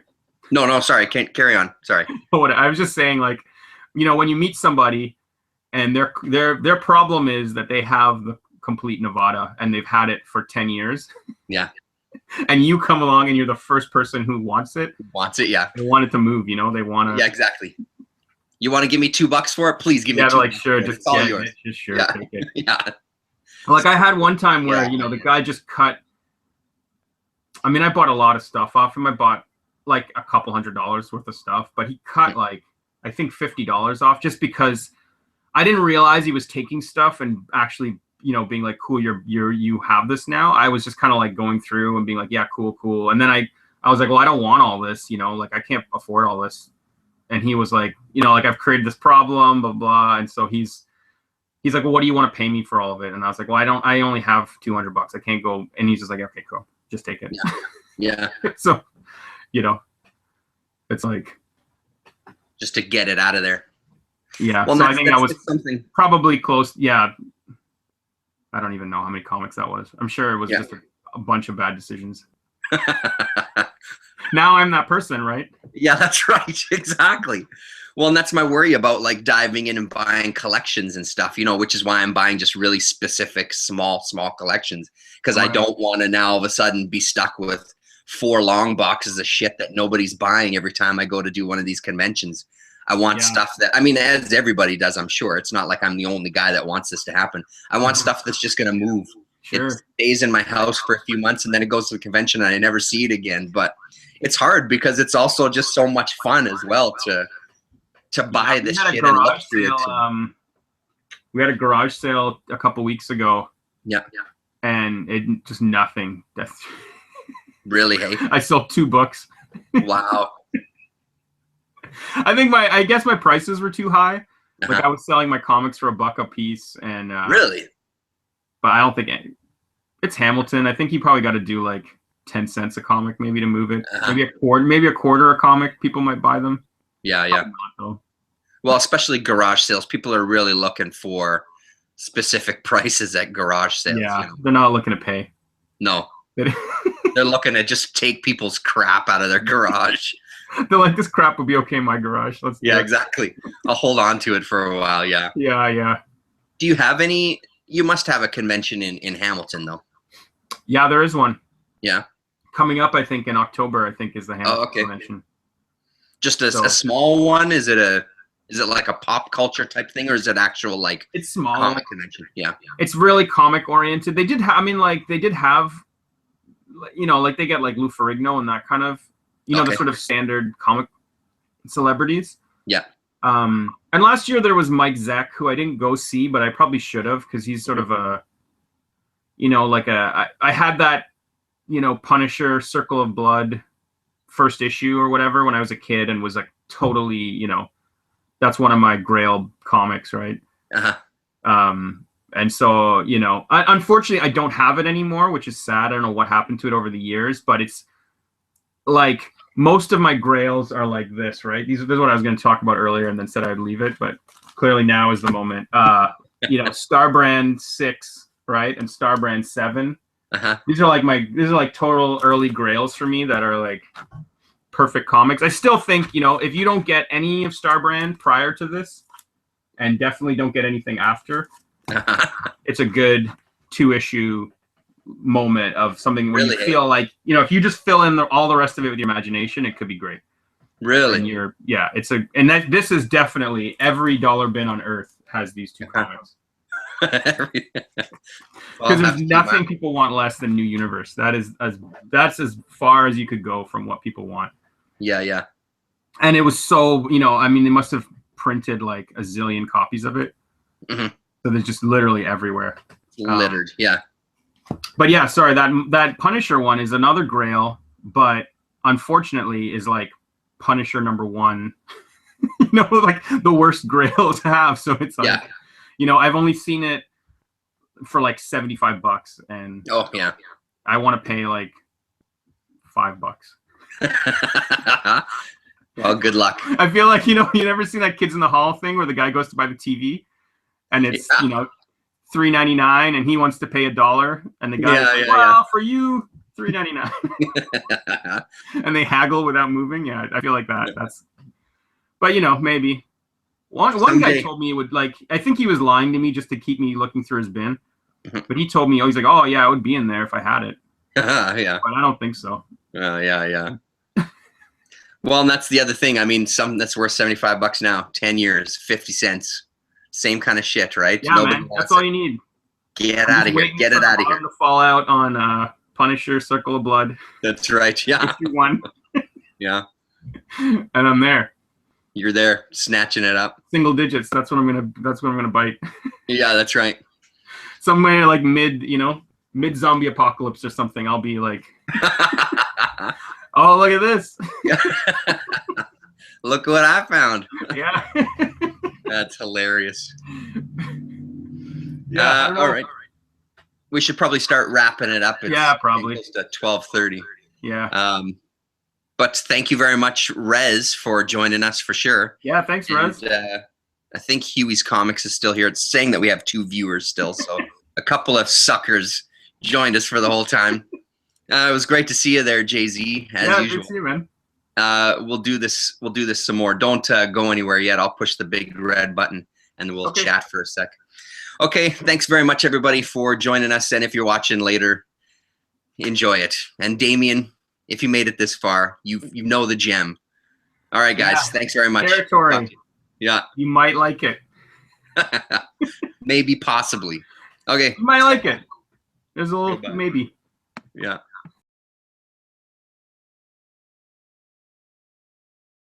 B: No, sorry. Can't carry on. Sorry.
A: I was just saying, like, you know, when you meet somebody and their problem is that they have the complete Nevada and they've had it for 10 years.
B: Yeah.
A: And you come along and you're the first person who wants it.
B: Yeah.
A: They want it to move, you know, they want to.
B: Yeah, exactly. You want to give me $2 for it? Please give me
A: Yeah,
B: $2.
A: they're like, sure, just
B: it's all
A: get
B: yours.
A: it. Just sure,
B: Yeah.
A: take it.
B: Yeah.
A: Like I had one time where,
B: Yeah.
A: you know, the guy just cut. I mean, I bought a lot of stuff off him. I bought like a couple $100 worth of stuff, but he cut like, I think $50 off just because I didn't realize he was taking stuff and actually, you know, being like, cool, you have this now. I was just kind of like going through and being like, yeah, cool. And then I was like, well, I don't want all this, you know, like I can't afford all this. And he was like, you know, like I've created this problem, blah, blah. And so he's like, well, what do you want to pay me for all of it? And I was like, well, I only have $200. I can't go. And he's just like, okay, cool. Just take it.
B: Yeah.
A: So, you know, it's like.
B: Just to get it out of there.
A: Yeah.
B: Well,
A: so I think that was
B: something
A: probably close. Yeah. I don't even know how many comics that was. I'm sure it was just a bunch of bad decisions. Now I'm that person, right?
B: Yeah, that's right. Exactly. Well, and that's my worry about like diving in and buying collections and stuff, you know, which is why I'm buying just really specific small collections, because I don't want to now all of a sudden be stuck with 4 long boxes of shit that nobody's buying every time I go to do one of these conventions. I want stuff that, I mean, as everybody does, I'm sure. It's not like I'm the only guy that wants this to happen. I want stuff that's just going to move.
A: Sure.
B: It stays in my house for a few months and then it goes to the convention and I never see it again. But it's hard because it's also just so much fun as well to buy this shit and look through it.
A: We had a garage sale a couple weeks ago.
B: Yeah.
A: And it just nothing.
B: Really, hey?
A: I sold 2 books.
B: Wow.
A: I guess my prices were too high. Like I was selling my comics for $1 a piece, and
B: really,
A: but I don't think it's Hamilton. I think you probably got to do like 10 cents a comic maybe to move it. Maybe a quarter a comic. People might buy them.
B: Yeah. Not, well, especially garage sales. People are really looking for specific prices at garage sales.
A: Yeah,
B: you know?
A: They're not looking to pay.
B: No. They're looking to just take people's crap out of their garage.
A: They're like, this crap would be okay in my garage. Let's do it.
B: Exactly. I'll hold on to it for a while. Yeah. Do you have any? You must have a convention in Hamilton, though.
A: Yeah, there is one.
B: Yeah.
A: Coming up, I think in October. I think is the Hamilton convention.
B: Just a small one? Is it like a pop culture type thing, or is it actual like?
A: It's small.
B: Comic convention. Yeah.
A: It's really comic oriented. They did. They did have. You know, like they get like Lou Ferrigno and that kind of. You know, the sort of standard comic celebrities.
B: Yeah.
A: And last year there was Mike Zeck, who I didn't go see, but I probably should have, because he's sort of a, you know, like I had that, you know, Punisher Circle of Blood first issue or whatever when I was a kid and was like totally, you know, that's one of my Grail comics, right? And so, you know, unfortunately I don't have it anymore, which is sad. I don't know what happened to it over the years, but it's, like most of my grails are like this, right? This is what I was going to talk about earlier and then said I'd leave it, but clearly now is the moment. You know, Starbrand 6, right? And Starbrand 7. These are like total early grails for me that are like perfect comics. I still think, you know, if you don't get any of Starbrand prior to this and definitely don't get anything after, it's a good 2-issue moment of something where you feel like, you know, if you just fill in all the rest of it with your imagination, it could be great.
B: Really?
A: And this is definitely every dollar bin on earth has these 2 comics. Because there's nothing people want less than New Universe. That's as far as you could go from what people want.
B: Yeah.
A: And it was so, you know, I mean, they must have printed like a zillion copies of it. So there's just literally everywhere.
B: Littered, yeah.
A: But yeah, sorry, that Punisher one is another grail, but unfortunately is like Punisher #1. You know, like the worst grail to have. So it's like, you know, I've only seen it for like $75, and I want to pay like $5.
B: Well, good luck.
A: I feel like, you know, you never seen that Kids in the Hall thing where the guy goes to buy the TV, and it's you know, $3.99 and he wants to pay $1, and the guy's like, well, for you $3.99. And they haggle without moving. Yeah, I feel like that's, but you know, maybe one guy told me it would, like, I think he was lying to me just to keep me looking through his bin, but he told me, he's like, oh yeah, it would be in there if I had it.
B: Yeah,
A: but I don't think so.
B: Yeah. Well, and that's the other thing. I mean, something that's worth $75 now, 10 years, 50 cents. Same kind of shit, right?
A: Yeah,
B: Nobody
A: man. That's all you need.
B: Get out of here. Get it out of here.
A: To fall out on Punisher, Circle of Blood.
B: That's right. Yeah.
A: Issue 1.
B: Yeah.
A: And I'm there.
B: You're there, snatching it up.
A: Single digits. That's what I'm gonna bite.
B: Yeah, that's right.
A: Somewhere like mid zombie apocalypse or something. I'll be like, oh, look at this.
B: Look what I found.
A: Yeah.
B: That's hilarious.
A: Yeah.
B: All right. We should probably start wrapping it up. It's
A: probably.
B: Close to 12:30.
A: Yeah.
B: But thank you very much, Rez, for joining us for sure.
A: Yeah, thanks, Rez.
B: I think Helix Comics is still here. It's saying that we have 2 viewers still, so a couple of suckers joined us for the whole time. It was great to see you there, Jay-Z, as usual.
A: Good to see you, man.
B: We'll do this some more. Don't go anywhere yet. I'll push the big red button and we'll chat for a sec. Okay, thanks very much, everybody, for joining us. And if you're watching later, enjoy it. And Damien, if you made it this far, you know the gem. All right, guys. Thanks very much.
A: Territory.
B: Yeah.
A: You might like it.
B: Maybe, possibly. Okay.
A: You might like it. There's a little maybe.
B: Yeah.